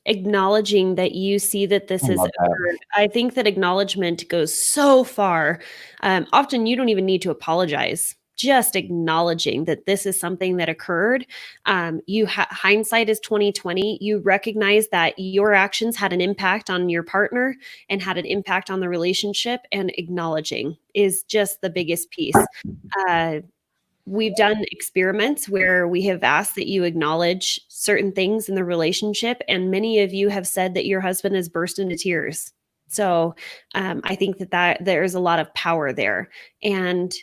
that you see that this has occurred. I think that acknowledgement goes so far. Often you don't even need to apologize. Just acknowledging that this is something that occurred. Hindsight is 2020. You recognize that your actions had an impact on your partner and had an impact on the relationship, and acknowledging is just the biggest piece. We've done experiments where we have asked that you acknowledge certain things in the relationship, and many of you have said that your husband has burst into tears. So I think that there's a lot of power there, and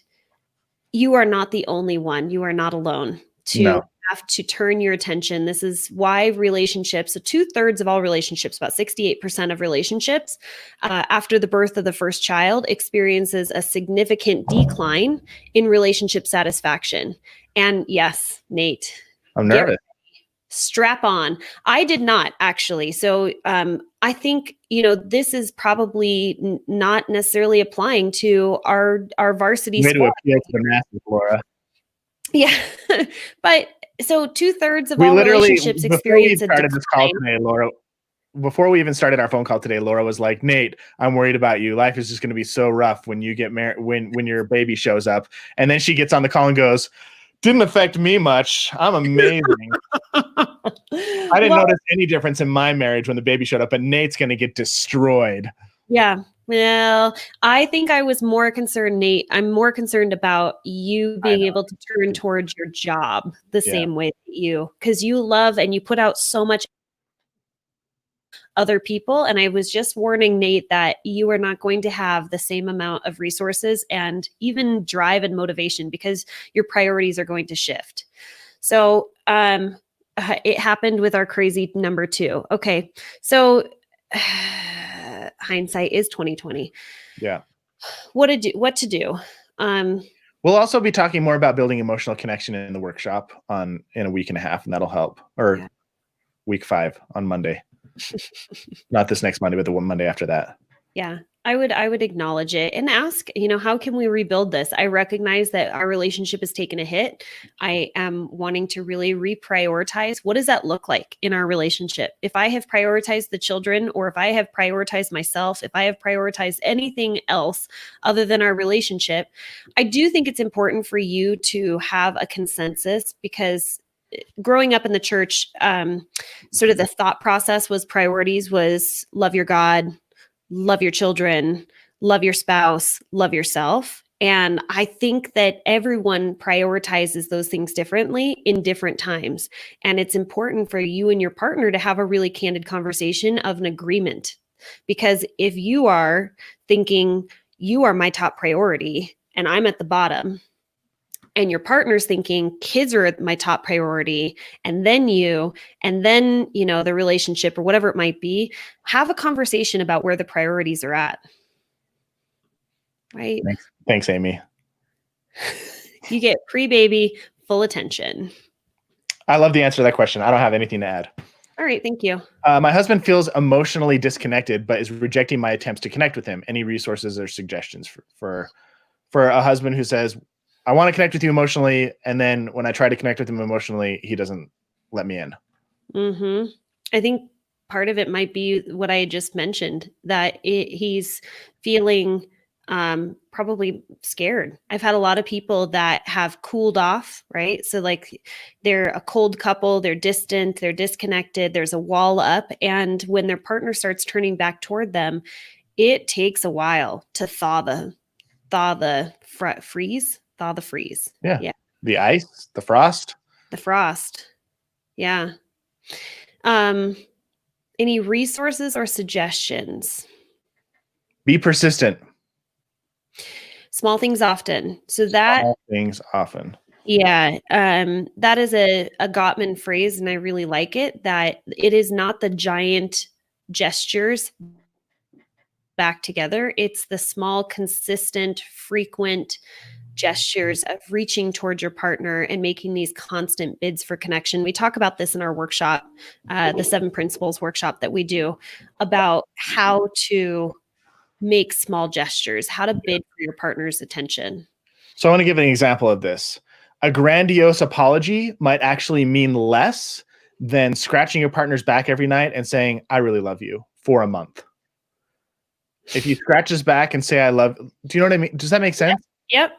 you are not the only one. You are not alone to have to turn your attention. This is why relationships, so 2/3 of all relationships, about 68% of relationships after the birth of the first child experiences a significant decline in relationship satisfaction. And yes, Nate, I'm nervous. strap on. I did not actually. So I think, this is probably not necessarily applying to our varsity Way to squad. appeal to the masses, Laura. Yeah. But so 2/3 of We all literally, relationships before we experience a started this call decline. today, Laura, before we even started our phone call today, Laura was like, Nate, I'm worried about you. Life is just going to be so rough when you get married, when your baby shows up. And then she gets on the call and goes, didn't affect me much. I'm amazing. I didn't notice any difference in my marriage when the baby showed up, but Nate's going to get destroyed. Yeah. Well, I think I was more concerned, Nate. I'm more concerned about you being able to turn towards your job the same way that because you love and you put out so much other people. And I was just warning Nate that you are not going to have the same amount of resources and even drive and motivation because your priorities are going to shift. So it happened with our crazy number 2. Okay. So hindsight is 2020. Yeah. What to do? We'll also be talking more about building emotional connection in the workshop in a week and a half, and that'll help. Or week 5 on Monday. Not this next Monday, but the one Monday after that. Yeah. I would acknowledge it and ask, how can we rebuild this? I recognize that our relationship has taken a hit. I am wanting to really reprioritize. What does that look like in our relationship? If I have prioritized the children, or if I have prioritized myself, if I have prioritized anything else other than our relationship, I do think it's important for you to have a consensus, because growing up in the church, sort of the thought process was priorities was love your God, love your children, love your spouse, love yourself. And I think that everyone prioritizes those things differently in different times. And it's important for you and your partner to have a really candid conversation of an agreement. Because if you are thinking you are my top priority and I'm at the bottom, and your partner's thinking kids are my top priority, and then the relationship or whatever it might be, have a conversation about where the priorities are at. Right? Thanks, Amy. You get pre-baby full attention. I love the answer to that question. I don't have anything to add. All right. Thank you. My husband feels emotionally disconnected, but is rejecting my attempts to connect with him. Any resources or suggestions for a husband who says, I want to connect with you emotionally, and then when I try to connect with him emotionally, he doesn't let me in? Mm-hmm. I think part of it might be what I just mentioned, that he's feeling probably scared. I've had a lot of people that have cooled off, right? So like they're a cold couple, they're distant, they're disconnected, there's a wall up. And when their partner starts turning back toward them, it takes a while to thaw the freeze. Yeah. The ice, the frost. Yeah. Any resources or suggestions? Be persistent. Small things often. So that Small things often. Yeah. That is a Gottman phrase, and I really like it, that it is not the giant gestures back together. It's the small, consistent, frequent gestures of reaching towards your partner and making these constant bids for connection. We talk about this in our workshop, the 7 Principles workshop that we do, about how to make small gestures, how to bid for your partner's attention. So I want to give an example of this. A grandiose apology might actually mean less than scratching your partner's back every night and saying, I really love you, for a month. If you scratch his back and say, I love, do you know what I mean? Does that make sense? Yep.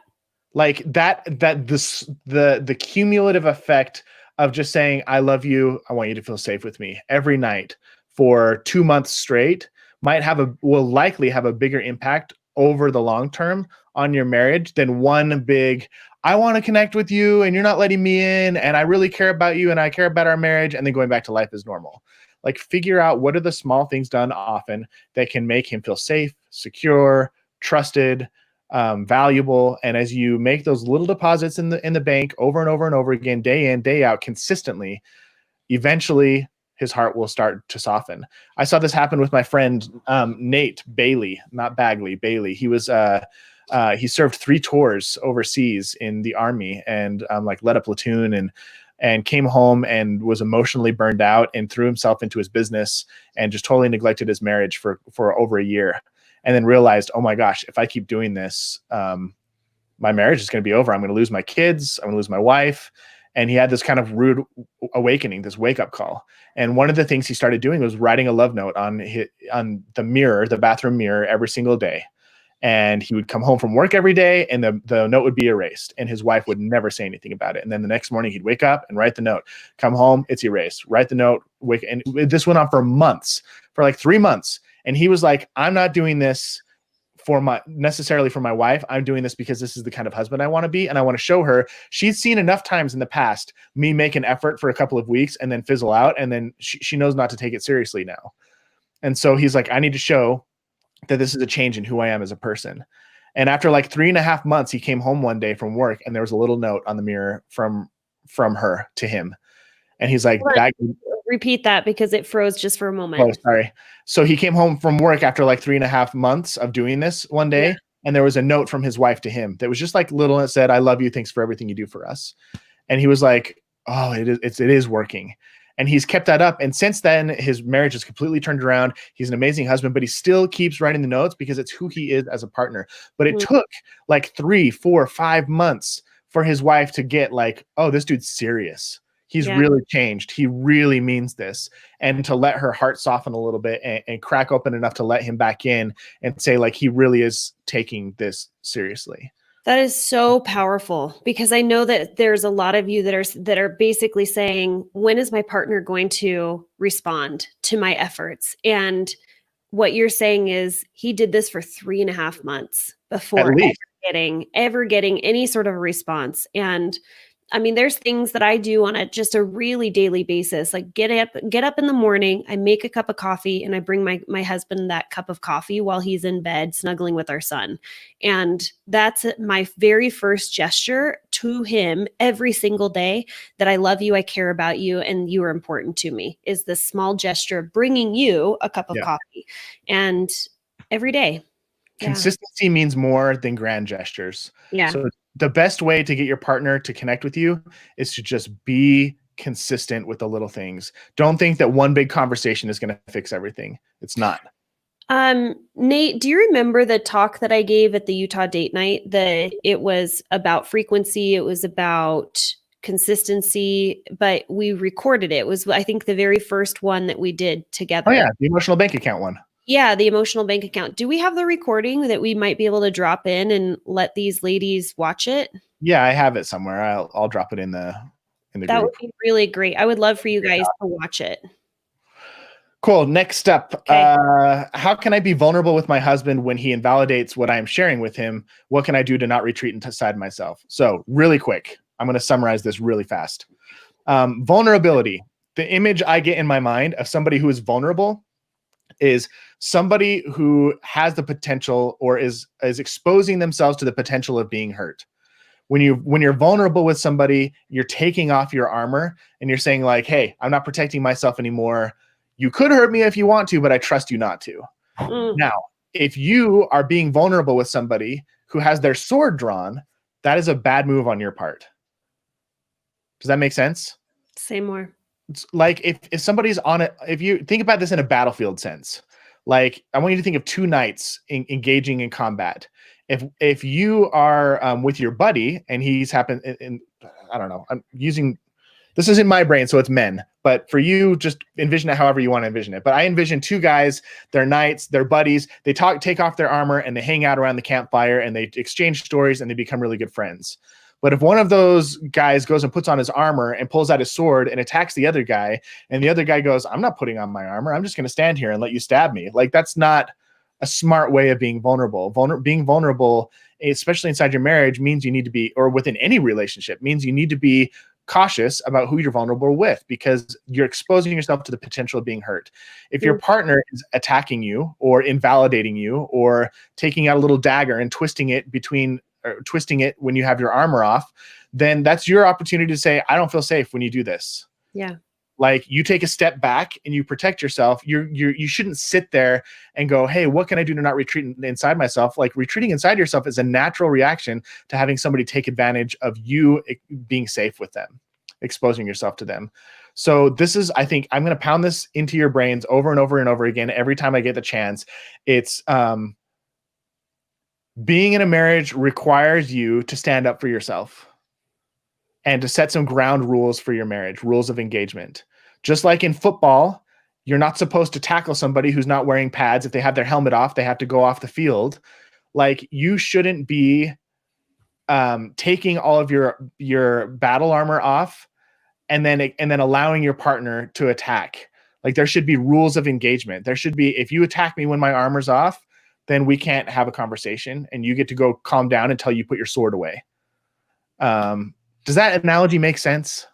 Like the cumulative effect of just saying, I love you, I want you to feel safe with me every night for 2 months straight will likely have a bigger impact over the long term on your marriage than one big, I want to connect with you and you're not letting me in, and I really care about you and I care about our marriage, and then going back to life as normal. Like, figure out what are the small things done often that can make him feel safe, secure, trusted, valuable. And as you make those little deposits in the bank over and over and over again, day in, day out, consistently, eventually his heart will start to soften. I saw this happen with my friend Nate Bailey, not Bagley, Bailey. He was he served 3 tours overseas in the Army, and like led a platoon, and came home and was emotionally burned out and threw himself into his business and just totally neglected his marriage for over a year, and then realized, oh my gosh, if I keep doing this, my marriage is going to be over. I'm going to lose my kids. I'm going to lose my wife. And he had this kind of rude awakening, this wake-up call. And one of the things he started doing was writing a love note on the mirror, the bathroom mirror, every single day. And he would come home from work every day, and the note would be erased, and his wife would never say anything about it. And then the next morning he'd wake up and write the note, come home, it's erased, write the note, wake. And this went on for months, for like 3 months. And he was like, I'm not doing this necessarily for my wife. I'm doing this because this is the kind of husband I want to be. And I want to show her. She's seen enough times in the past me make an effort for a couple of weeks and then fizzle out. And then she knows not to take it seriously now. And so he's like, I need to show that this is a change in who I am as a person. And after like 3.5 months, he came home one day from work, and there was a little note on the mirror from her to him. And he's like, repeat that because it froze just for a moment. Oh, sorry. So he came home from work after like 3.5 months of doing this one day. Yeah. And there was a note from his wife to him that was just like little, and it said, I love you. Thanks for everything you do for us. And he was like, oh, it is working. And he's kept that up. And since then, his marriage has completely turned around. He's an amazing husband, but he still keeps writing the notes because it's who he is as a partner. But it took like 3, 4, 5 months for his wife to get like, oh, this dude's serious. He's really changed. He really means this. And to let her heart soften a little bit and crack open enough to let him back in and say, like, he really is taking this seriously. That is so powerful, because I know that there's a lot of you that are basically saying, when is my partner going to respond to my efforts? And what you're saying is he did this for 3.5 months before ever getting any sort of response. And I mean, there's things that I do on just a really daily basis, like get up in the morning, I make a cup of coffee, and I bring my husband that cup of coffee while he's in bed snuggling with our son. And that's my very first gesture to him every single day, that I love you, I care about you, and you are important to me, is this small gesture of bringing you a cup of coffee. And every day. Consistency means more than grand gestures. Yeah. So the best way to get your partner to connect with you is to just be consistent with the little things. Don't think that one big conversation is going to fix everything. It's not. Nate, do you remember the talk that I gave at the Utah date night? That it was about frequency, it was about consistency, but we recorded it. It was, I think, the very first one that we did together. Oh yeah, the emotional bank account one. Yeah, the emotional bank account. Do we have the recording that we might be able to drop in and let these ladies watch it? Yeah, I have it somewhere. I'll drop it in the That group. would be really great. I would love for you guys to watch it. Cool. Next up, Okay. How can I be vulnerable with my husband when he invalidates what I am sharing with him? What can I do to not retreat inside myself? So really quick, I'm going to summarize this really fast. Vulnerability. The image I get in my mind of somebody who is vulnerable is somebody who has the potential or is exposing themselves to the potential of being hurt. When you're vulnerable with somebody, you're taking off your armor and you're saying like, hey, I'm not protecting myself anymore. You could hurt me if you want to, but I trust you not to. Now, if you are being vulnerable with somebody who has their sword drawn, that is a bad move on your part. Does that make sense? Say more. It's like if somebody's on it, if you think about this in a battlefield sense, like I want you to think of 2 knights engaging in combat. If you are with your buddy and he's happened in, I don't know, I'm using, this is in my brain, so it's men, but for you, just envision it however you want to envision it. But I envision 2 guys, they're knights, they're buddies, they take off their armor and they hang out around the campfire and they exchange stories and they become really good friends. But if one of those guys goes and puts on his armor and pulls out his sword and attacks the other guy, and the other guy goes, I'm not putting on my armor, I'm just going to stand here and let you stab me. Like, that's not a smart way of being vulnerable. Being vulnerable, especially inside your marriage, means you need to be, or within any relationship, means you need to be cautious about who you're vulnerable with, because you're exposing yourself to the potential of being hurt. If your partner is attacking you or invalidating you or taking out a little dagger and twisting it when you have your armor off, then that's your opportunity to say, I don't feel safe when you do this. Yeah. Like, you take a step back and you protect yourself. You shouldn't sit there and go, hey, what can I do to not retreat inside myself? Like, retreating inside yourself is a natural reaction to having somebody take advantage of you being safe with them, exposing yourself to them. So this is, I think I'm going to pound this into your brains over and over and over again every time I get the chance. It's being in a marriage requires you to stand up for yourself and to set some ground rules for your marriage, rules of engagement. Just like in football, you're not supposed to tackle somebody who's not wearing pads. If they have their helmet off, they have to go off the field. Like, you shouldn't be taking all of your battle armor off and then allowing your partner to attack. Like, there should be rules of engagement. There should be, if you attack me when my armor's off, then we can't have a conversation, and you get to go calm down until you put your sword away. Does that analogy make sense?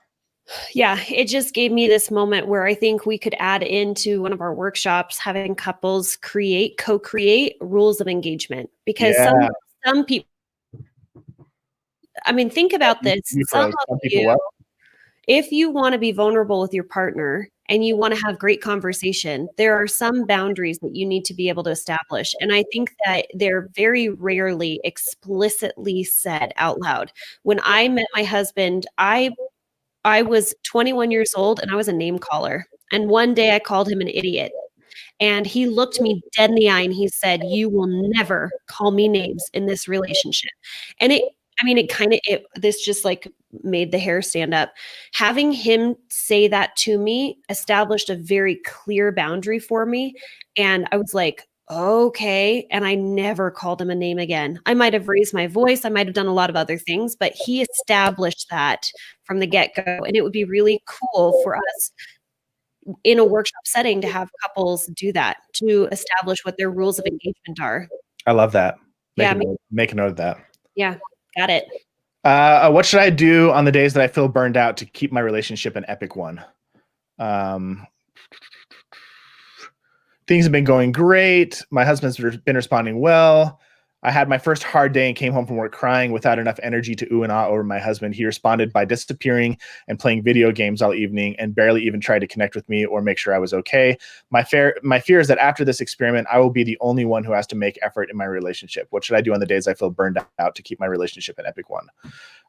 Yeah, it just gave me this moment where I think we could add into one of our workshops, having couples co-create rules of engagement, because some people, I mean, think about this. Some of you, if you want to be vulnerable with your partner and you want to have great conversation, there are some boundaries that you need to be able to establish. And I think that they're very rarely explicitly said out loud. When I met my husband, I was 21 years old and I was a name caller. And one day I called him an idiot. And he looked me dead in the eye and he said, "You will never call me names in this relationship." And this just like made the hair stand up. Having him say that to me established a very clear boundary for me. And I was like, okay. And I never called him a name again. I might have raised my voice. I might have done a lot of other things, but he established that from the get-go. And it would be really cool for us in a workshop setting to have couples do that, to establish what their rules of engagement are. I love that. Make a note of that. Yeah, got it. What should I do on the days that I feel burned out to keep my relationship an epic one? Things have been going great. My husband's been responding well. I had my first hard day and came home from work crying without enough energy to ooh and ah over my husband. He responded by disappearing and playing video games all evening and barely even tried to connect with me or make sure I was okay. My fear is that after this experiment, I will be the only one who has to make effort in my relationship. What should I do on the days I feel burned out to keep my relationship an epic one?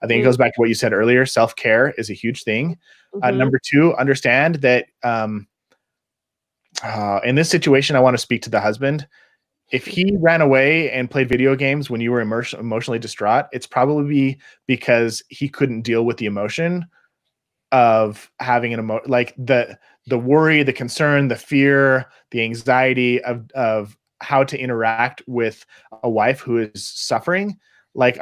I think it goes back to what you said earlier. Self-care is a huge thing. Number two, understand that in this situation, I want to speak to the husband. If he ran away and played video games when you were emotionally distraught, it's probably because he couldn't deal with the emotion of having like the worry, the concern, the fear, the anxiety of how to interact with a wife who is suffering. Like,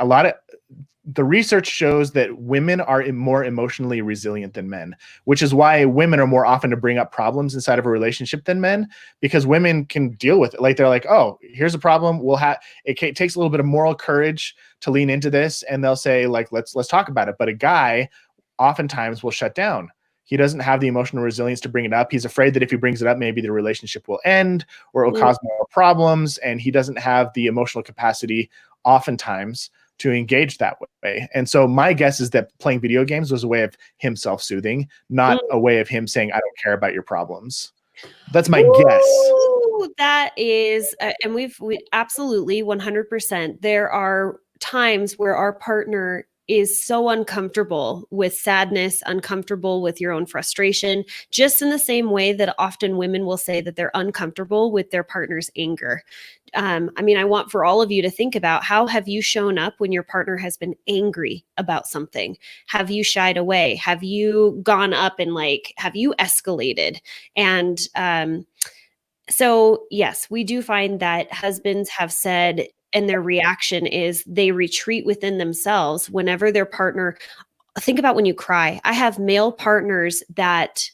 the research shows that women are more emotionally resilient than men, which is why women are more often to bring up problems inside of a relationship than men, because women can deal with it. Like, they're like, oh, here's a problem. It takes a little bit of moral courage to lean into this. And they'll say, like, let's talk about it. But a guy oftentimes will shut down. He doesn't have the emotional resilience to bring it up. He's afraid that if he brings it up, maybe the relationship will end or it will cause more problems. And he doesn't have the emotional capacity oftentimes to engage that way. And so my guess is that playing video games was a way of him self-soothing, not a way of him saying, I don't care about your problems. That's my guess. That is, and we absolutely 100%. There are times where our partner is so uncomfortable with sadness, uncomfortable with your own frustration, just in the same way that often women will say that they're uncomfortable with their partner's anger. I want for all of you to think about, how have you shown up when your partner has been angry about something? Have you shied away? Have you gone up and have you escalated? And so yes, we do find that husbands have said, and their reaction is they retreat within themselves whenever their partner, think about when you cry. I have male partners that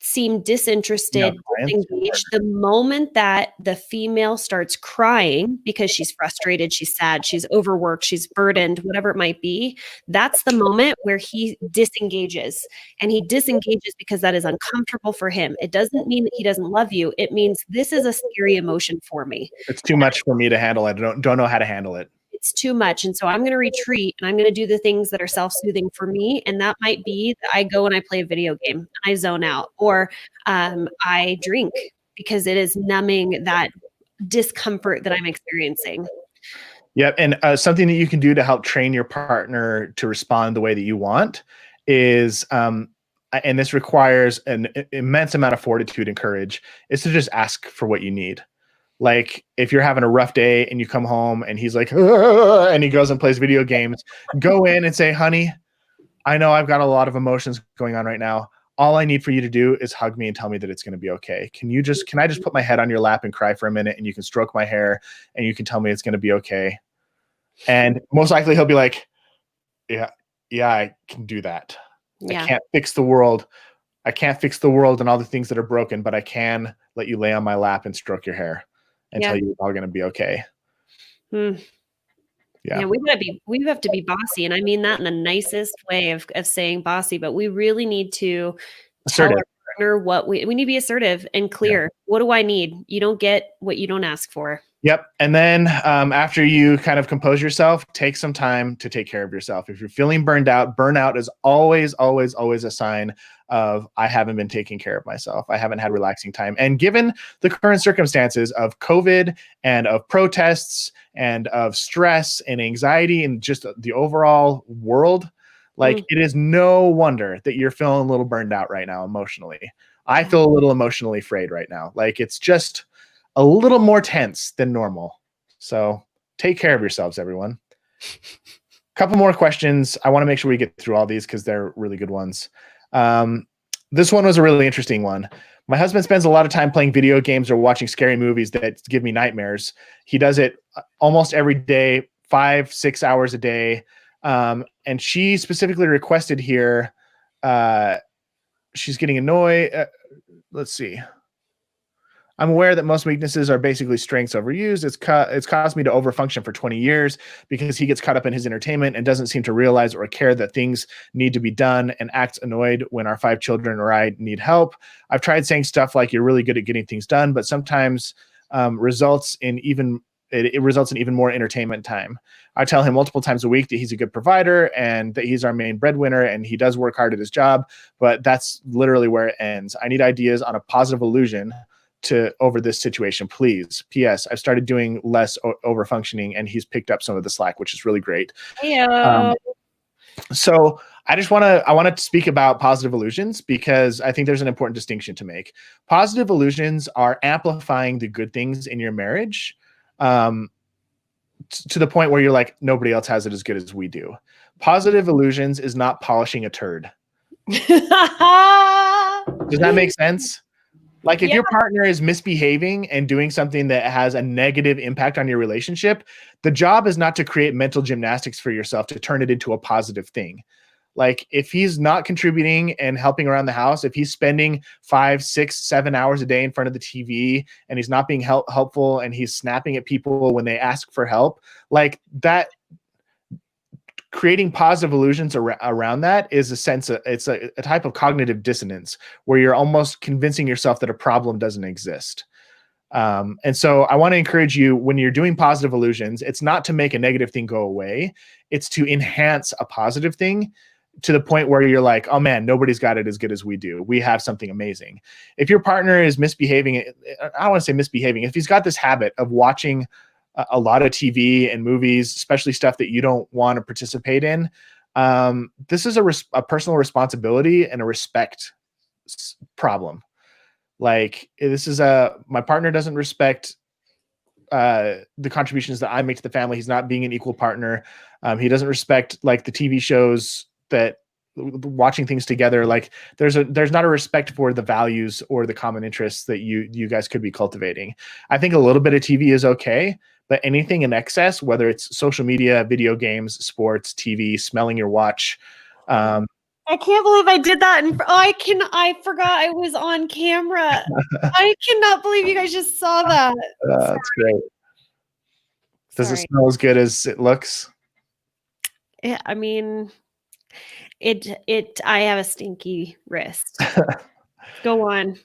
seem disinterested, clients. disengaged. The moment that the female starts crying because she's frustrated, she's sad, she's overworked, she's burdened, whatever it might be, that's the moment where he disengages. And he disengages because that is uncomfortable for him. It doesn't mean that he doesn't love you. It means this is a scary emotion for me. It's too much for me to handle. I don't know how to handle it. It's too much. And so I'm going to retreat and I'm going to do the things that are self-soothing for me. And that might be that I go and I play a video game and I zone out, or I drink because it is numbing that discomfort that I'm experiencing. Yep. And something that you can do to help train your partner to respond the way that you want is, and this requires an immense amount of fortitude and courage, is to just ask for what you need. Like if you're having a rough day and you come home and he's like, and he goes and plays video games, go in and say, honey, I know I've got a lot of emotions going on right now. All I need for you to do is hug me and tell me that it's going to be okay. Can I just put my head on your lap and cry for a minute, and you can stroke my hair and you can tell me it's going to be okay. And most likely he'll be like, yeah, I can do that. Yeah. I can't fix the world. I can't fix the world and all the things that are broken, but I can let you lay on my lap and stroke your hair and tell you it's all going to be okay. Yeah, we have to be bossy, and I mean that in the nicest way of saying bossy. But we really need to tell our partner what we need to be assertive and clear. Yeah. What do I need? You don't get what you don't ask for. Yep. And then after you kind of compose yourself, take some time to take care of yourself. If you're feeling burned out, burnout is always, always, always a sign of I haven't been taking care of myself. I haven't had relaxing time. And given the current circumstances of COVID and of protests and of stress and anxiety and just the overall world, like it is no wonder that you're feeling a little burned out right now emotionally. I feel a little emotionally frayed right now. Like it's just a little more tense than normal. So take care of yourselves, everyone. Couple more questions. I want to make sure we get through all these because they're really good ones. This one was a really interesting one. My husband spends a lot of time playing video games or watching scary movies that give me nightmares. He does it almost every day, 5-6 hours a day. And she specifically requested here, she's getting annoyed. Let's see. I'm aware that most weaknesses are basically strengths overused. It's caused me to overfunction for 20 years because he gets caught up in his entertainment and doesn't seem to realize or care that things need to be done, and acts annoyed when our 5 children or I need help. I've tried saying stuff like you're really good at getting things done, but sometimes results in even more entertainment time. I tell him multiple times a week that he's a good provider and that he's our main breadwinner and he does work hard at his job, but that's literally where it ends. I need ideas on a positive illusion over this situation, please. P.S. I've started doing less over functioning and he's picked up some of the slack, which is really great. So I want to speak about positive illusions because I think there's an important distinction to make. Positive illusions are amplifying the good things in your marriage to the point where you're like, nobody else has it as good as we do. Positive illusions is not polishing a turd. Does that make sense? Like if your partner is misbehaving and doing something that has a negative impact on your relationship, the job is not to create mental gymnastics for yourself to turn it into a positive thing. Like if he's not contributing and helping around the house, if he's spending 5, 6, 7 hours a day in front of the TV and he's not being helpful and he's snapping at people when they ask for help, like that, creating positive illusions around that is it's a type of cognitive dissonance where you're almost convincing yourself that a problem doesn't exist. And so I want to encourage you, when you're doing positive illusions, it's not to make a negative thing go away. It's to enhance a positive thing to the point where you're like, oh man, nobody's got it as good as we do. We have something amazing. If your partner is misbehaving, I don't want to say misbehaving, if he's got this habit of watching a lot of TV and movies, especially stuff that you don't want to participate in, this is a personal responsibility and a respect problem. Like this is my partner doesn't respect the contributions that I make to the family. He's not being an equal partner. He doesn't respect like the TV shows that watching things together. Like there's not a respect for the values or the common interests that you guys could be cultivating. I think a little bit of TV is okay, but anything in excess, whether it's social media, video games, sports, TV, smelling your watch, I can't believe I did that. And I forgot I was on camera. I cannot believe you guys just saw that. That's great. Does it Sorry. smell as good as it looks? I mean, I have a stinky wrist. Go on.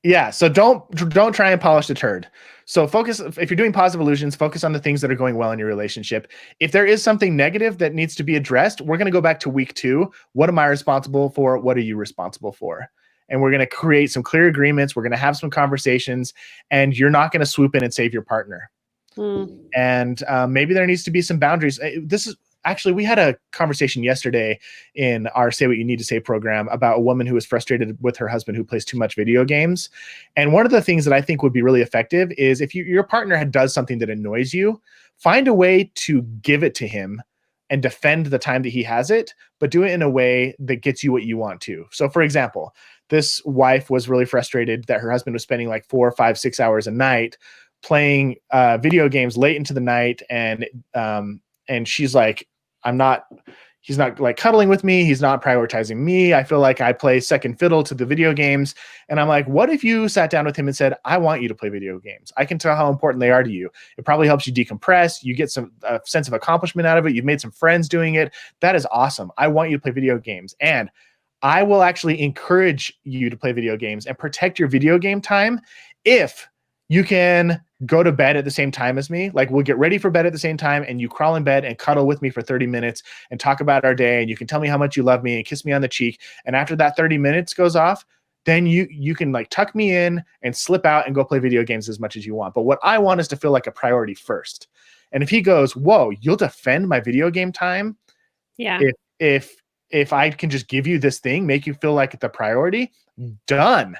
Yeah. So don't try and polish the turd. So focus, if you're doing positive illusions, focus on the things that are going well in your relationship. If there is something negative that needs to be addressed, we're going to go back to week 2. What am I responsible for? What are you responsible for? And we're going to create some clear agreements. We're going to have some conversations, and you're not going to swoop in and save your partner. And maybe there needs to be some boundaries. This is actually, we had a conversation yesterday in our Say What You Need to Say program about a woman who was frustrated with her husband who plays too much video games. And one of the things that I think would be really effective is if your partner does something that annoys you, find a way to give it to him and defend the time that he has it, but do it in a way that gets you what you want to. So for example, this wife was really frustrated that her husband was spending like 4, 5, 6 hours a night playing video games late into the night. And she's like, he's not like cuddling with me. He's not prioritizing me. I feel like I play second fiddle to the video games. And I'm like, what if you sat down with him and said, I want you to play video games. I can tell how important they are to you. It probably helps you decompress. You get some sense of accomplishment out of it. You've made some friends doing it. That is awesome. I want you to play video games. And I will actually encourage you to play video games and protect your video game time if you can go to bed at the same time as me. Like, we'll get ready for bed at the same time, and you crawl in bed and cuddle with me for 30 minutes and talk about our day, and you can tell me how much you love me and kiss me on the cheek. And after that 30 minutes goes off, then you can like tuck me in and slip out and go play video games as much as you want. But what I want is to feel like a priority first. And if he goes, whoa, you'll defend my video game time? Yeah. If I can just give you this thing, make you feel like the priority, done.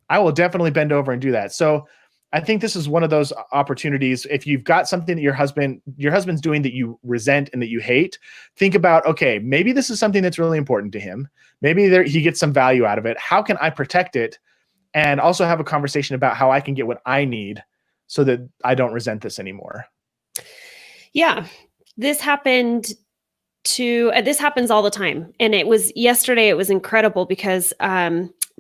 I will definitely bend over and do that. So I think this is one of those opportunities. If you've got something that your husband's doing that you resent and that you hate, think about, okay, maybe this is something that's really important to him. Maybe he gets some value out of it. How can I protect it? And also have a conversation about how I can get what I need so that I don't resent this anymore. Yeah, this happens all the time. And yesterday, it was incredible because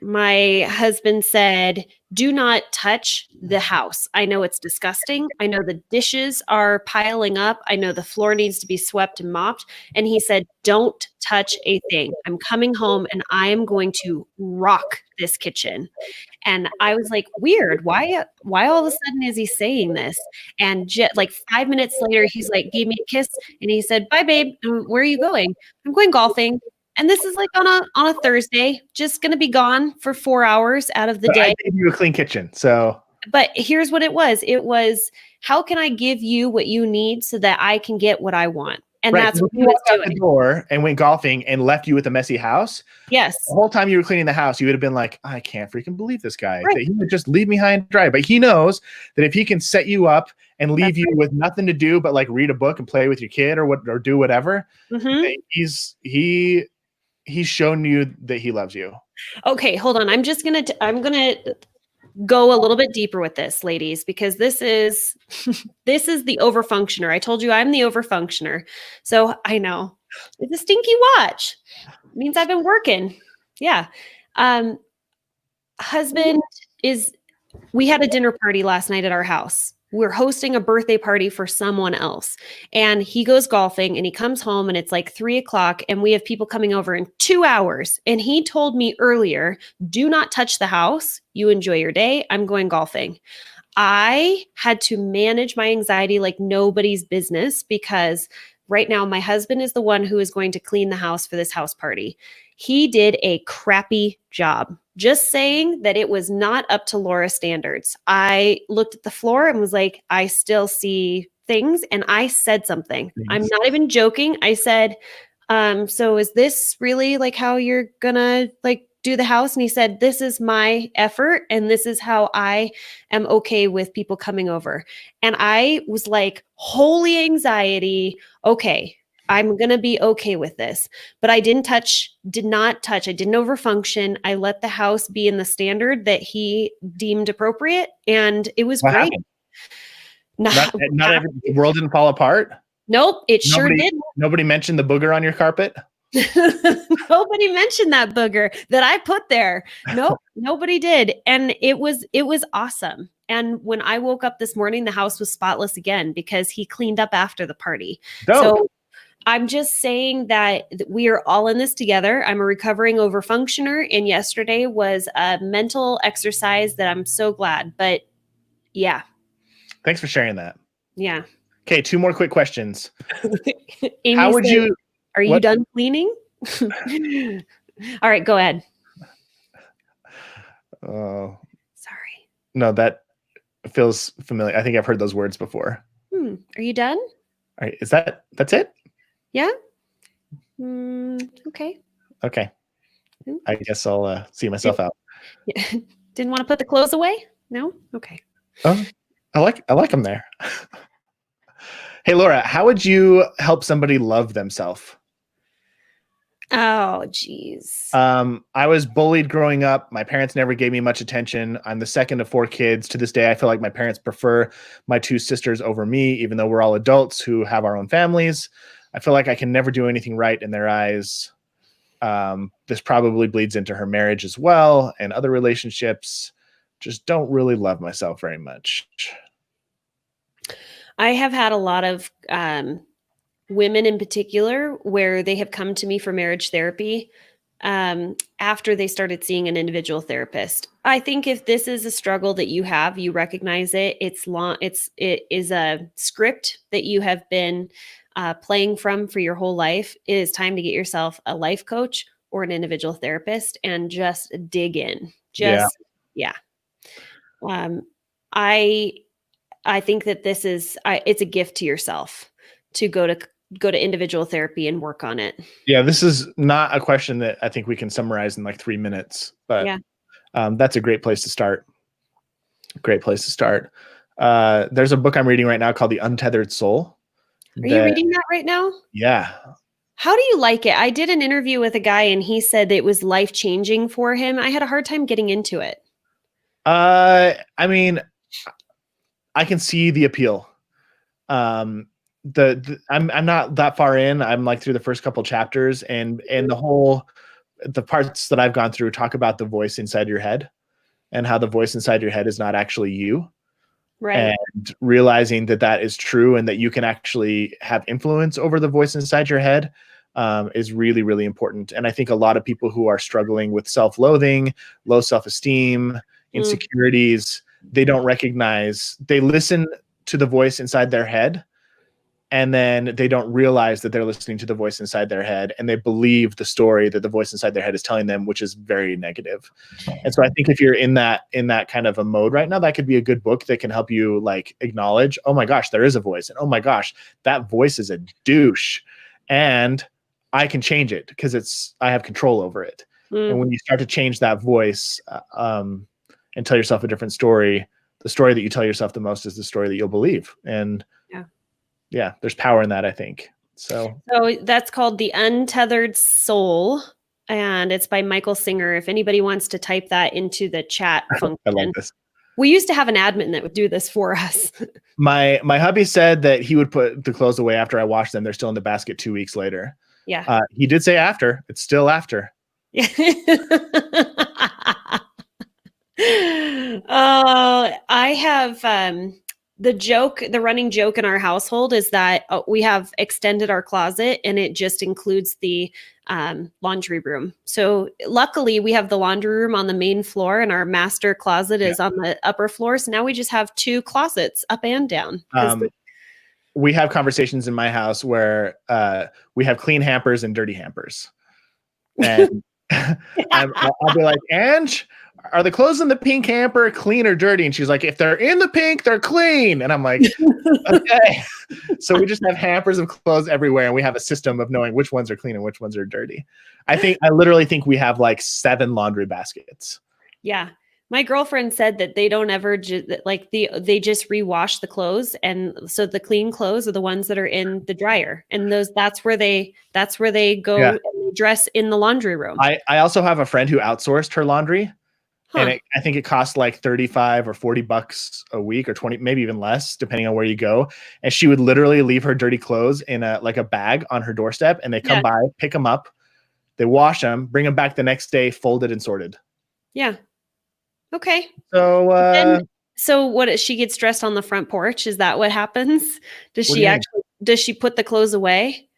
my husband said, do not touch the house. I know it's disgusting. I know the dishes are piling up. I know the floor needs to be swept and mopped. And he said, don't touch a thing. I'm coming home and I am going to rock this kitchen. And I was like, weird. Why all of a sudden is he saying this? And like 5 minutes later, he's like, gave me a kiss and he said, bye, babe. Where are you going? I'm going golfing. And this is like on a Thursday, just going to be gone for 4 hours out of the day. I gave you a clean kitchen. So, but here's what it was. It was, how can I give you what you need so that I can get what I want? And right. That's what he was doing. The door and went golfing and left you with a messy house. Yes. The whole time you were cleaning the house, you would have been like, I can't freaking believe this guy. Right. That he would just leave me high and dry. But he knows that if he can set you up and leave you with nothing to do but like read a book and play with your kid or do whatever, he's shown you that he loves you. Okay, hold on. I'm gonna go a little bit deeper with this, ladies, because this is the overfunctioner. I told you I'm the overfunctioner. So I know it's a stinky watch. It means I've been working. Yeah. We had a dinner party last night at our house. We're hosting a birthday party for someone else. And he goes golfing and he comes home and it's like 3:00 and we have people coming over in 2 hours. And he told me earlier, do not touch the house. You enjoy your day. I'm going golfing. I had to manage my anxiety like nobody's business because right now my husband is the one who is going to clean the house for this house party. He did a crappy job. Just saying that it was not up to Laura standards. I looked at the floor and was like, I still see things. And I said something. I'm not even joking. I said, so is this really like how you're gonna like do the house? And he said, this is my effort. And this is how I am okay with people coming over. And I was like, holy anxiety. Okay. I'm going to be okay with this, but I did not touch. I didn't overfunction. I let the house be in the standard that he deemed appropriate. And it was great. Not every, the world didn't fall apart. Nope. Sure did. Nobody mentioned the booger on your carpet. Nobody mentioned that booger that I put there. Nope, nobody did. And it was awesome. And when I woke up this morning, the house was spotless again because he cleaned up after the party. Dope. So I'm just saying that we are all in this together. I'm a recovering overfunctioner, and yesterday was a mental exercise that I'm so glad. But yeah. Thanks for sharing that. Yeah. Okay, 2 more quick questions. Amy How would said, you? Are you done cleaning? All right, go ahead. Oh, sorry. No, that feels familiar. I think I've heard those words before. Are you done? All right, that's it? Yeah. Okay. Okay. I guess I'll see myself out. Didn't want to put the clothes away? No? Okay. Oh, I like them there. Hey, Laura, how would you help somebody love themselves? Oh, geez. I was bullied growing up. My parents never gave me much attention. I'm the second of 4 kids. To this day, I feel like my parents prefer my 2 sisters over me, even though we're all adults who have our own families. I feel like I can never do anything right in their eyes. This probably bleeds into her marriage as well and other relationships. Just don't really love myself very much. I have had a lot of women in particular where they have come to me for marriage therapy after they started seeing an individual therapist. I think if this is a struggle that you have, you recognize it. It is a script that you have been playing from for your whole life. It is time to get yourself a life coach or an individual therapist and just dig in. Yeah. I think that this is it's a gift to yourself to go to individual therapy and work on it. Yeah, this is not a question that I think we can summarize in like 3 minutes, but that's a great place to start. Great place to start. There's a book I'm reading right now called The Untethered Soul. Are you reading that right now? Yeah. How do you like it? I did an interview with a guy and he said that it was life-changing for him. I had a hard time getting into it. I mean, I can see the appeal. I'm not that far in. I'm like through the first couple chapters, and the parts that I've gone through talk about the voice inside your head and how the voice inside your head is not actually you. Right. And realizing that is true and that you can actually have influence over the voice inside your head is really, really important. And I think a lot of people who are struggling with self-loathing, low self-esteem, insecurities, they don't recognize, they listen to the voice inside their head, and then they don't realize that they're listening to the voice inside their head, and they believe the story that the voice inside their head is telling them, which is very negative. And so I think if you're in that kind of a mode right now, that could be a good book that can help you like acknowledge, oh my gosh, there is a voice, and oh my gosh, that voice is a douche, and I can change it because I have control over it. And when you start to change that voice and tell yourself a different story, the story that you tell yourself the most is the story that you'll believe. And yeah, there's power in that, I think. So that's called The Untethered Soul, and it's by Michael Singer. If anybody wants to type that into the chat function. I love this. We used to have an admin that would do this for us. My hubby said that he would put the clothes away after I washed them. They're still in the basket 2 weeks later. Yeah. He did say after. It's still after. I have the running joke in our household is that we have extended our closet and it just includes the laundry room. So luckily we have the laundry room on the main floor and our master closet is on the upper floor. So now we just have 2 closets up and down. We have conversations in my house where we have clean hampers and dirty hampers. And I'll be like, Ange, are the clothes in the pink hamper clean or dirty? And she's like, if they're in the pink, they're clean. And I'm like, okay. So we just have hampers of clothes everywhere, and we have a system of knowing which ones are clean and which ones are dirty. I literally think we have like 7 laundry baskets. Yeah. My girlfriend said that they don't ever they just rewash the clothes, and so the clean clothes are the ones that are in the dryer, and that's where they go and dress in the laundry room. I also have a friend who outsourced her laundry, and I think it costs like $35 or $40 a week, or 20, maybe even less, depending on where you go. And she would literally leave her dirty clothes in a bag on her doorstep, and they come by, pick them up, They wash them, bring them back the next day, folded and sorted. Yeah. Okay. So, so what? She gets dressed on the front porch. Is that what happens? Does What do she you mean? actually? Does she put the clothes away?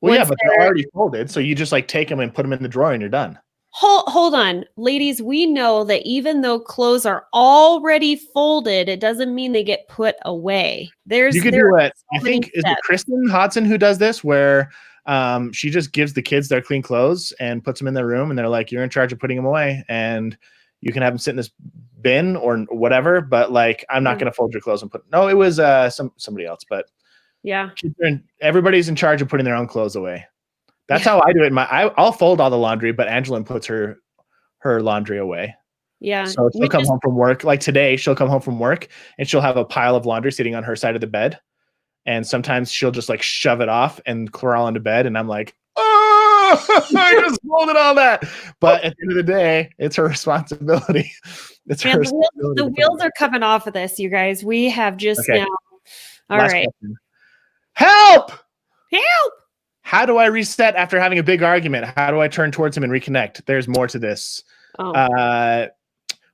Well, yeah, Once but they're already folded. So you just like take them and put them in the drawer and you're done. Hold on, ladies. We know that even though clothes are already folded, it doesn't mean they get put away. You could do it. I think is it Kristen Hodson who does this, where she just gives the kids their clean clothes and puts them in their room, and they're like, "You're in charge of putting them away, and you can have them sit in this bin or whatever." But like, I'm not going to fold your clothes and put. No, it was somebody else, but yeah, everybody's in charge of putting their own clothes away. That's how I do it. I'll fold all the laundry, but Angela puts her laundry away. Yeah. So she'll come home from work. Like today, she'll come home from work and she'll have a pile of laundry sitting on her side of the bed. And sometimes she'll just like shove it off and crawl into bed. And I'm like, oh, I just folded all that. But at the end of the day, it's her responsibility. It's her responsibility. The wheels are coming off of this, you guys. We have just now. All Last right. question. Help! Help! How do I reset after having a big argument? How do I turn towards him and reconnect? There's more to this. Oh.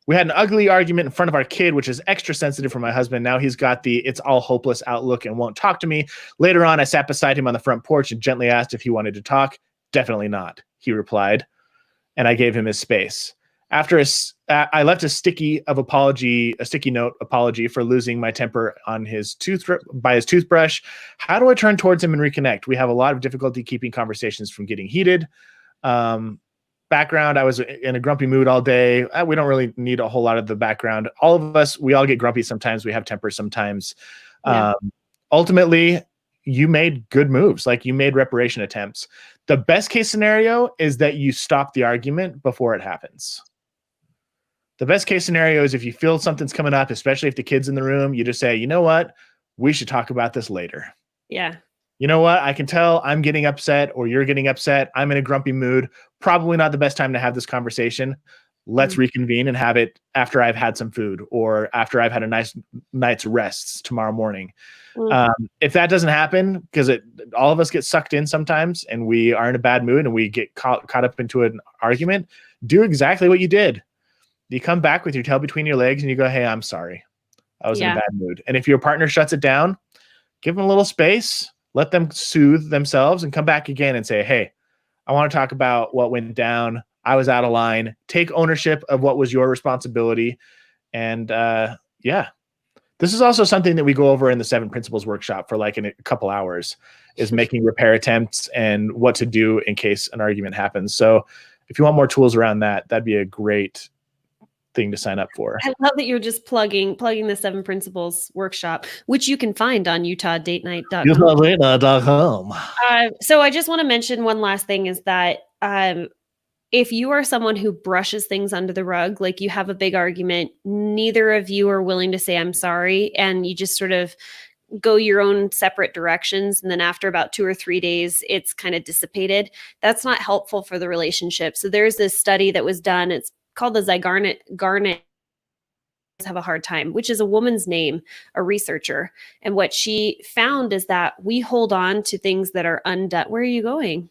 We had an ugly argument in front of our kid, which is extra sensitive for my husband. Now he's got the it's all hopeless outlook and won't talk to me. Later on, I sat beside him on the front porch and gently asked if he wanted to talk. Definitely not, he replied. And I gave him his space. After I left a sticky note apology for losing my temper on his toothbrush. How do I turn towards him and reconnect? We have a lot of difficulty keeping conversations from getting heated. Background, I was in a grumpy mood all day. We don't really need a whole lot of the background. All of us, we all get grumpy sometimes. We have temper sometimes. Yeah. Ultimately, you made good moves. Like you made reparation attempts. The best case scenario is that you stop the argument before it happens. The best case scenario is if you feel something's coming up, especially if the kid's in the room, you just say, you know what? We should talk about this later. Yeah. You know what? I can tell I'm getting upset or you're getting upset. I'm in a grumpy mood. Probably not the best time to have this conversation. Let's reconvene and have it after I've had some food or after I've had a nice night's rest tomorrow morning. If that doesn't happen, because all of us get sucked in sometimes and we are in a bad mood and we get caught up into an argument, do exactly what you did. You come back with your tail between your legs and you go, hey, I'm sorry. I was in a bad mood. And if your partner shuts it down, give them a little space, let them soothe themselves and come back again and say, hey, I want to talk about what went down. I was out of line. Take ownership of what was your responsibility. And this is also something that we go over in the 7 Principles workshop for like in a couple hours is making repair attempts and what to do in case an argument happens. So if you want more tools around that, that'd be a great thing to sign up for. I love that you're just plugging the 7 Principles workshop, which you can find on utahdatenight.com. So I just want to mention one last thing is that if you are someone who brushes things under the rug, like you have a big argument, neither of you are willing to say, I'm sorry, and you just sort of go your own separate directions. And then after about 2 or 3 days, it's kind of dissipated. That's not helpful for the relationship. So there's this study that was done. It's called the Zygarnik have a hard time, which is a woman's name, a researcher. And what she found is that we hold on to things that are undone. Where are you going?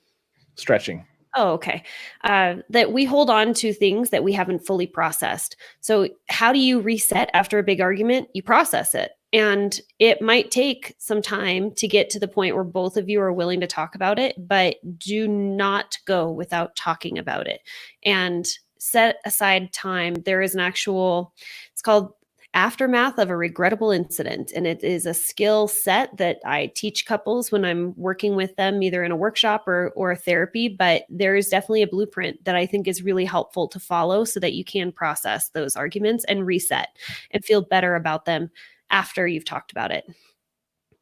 Stretching. Oh, okay. That we hold on to things that we haven't fully processed. So how do you reset after a big argument? You process it. And it might take some time to get to the point where both of you are willing to talk about it, but do not go without talking about it. And set aside time. There is an actual, it's called Aftermath of a Regrettable Incident. And it is a skill set that I teach couples when I'm working with them, either in a workshop or a therapy. But there is definitely a blueprint that I think is really helpful to follow so that you can process those arguments and reset and feel better about them after you've talked about it.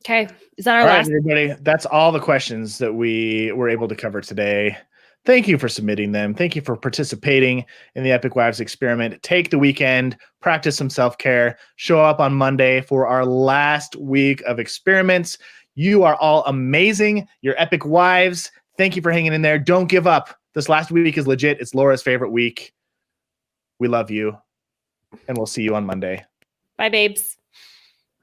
Okay. Is that our last? All right, everybody. That's all the questions that we were able to cover today. Thank you for submitting them. Thank you for participating in the Epic Wives experiment. Take the weekend, practice some self-care, show up on Monday for our last week of experiments. You are all amazing. You're Epic Wives. Thank you for hanging in there. Don't give up. This last week is legit. It's Laura's favorite week. We love you, and we'll see you on Monday. Bye, babes.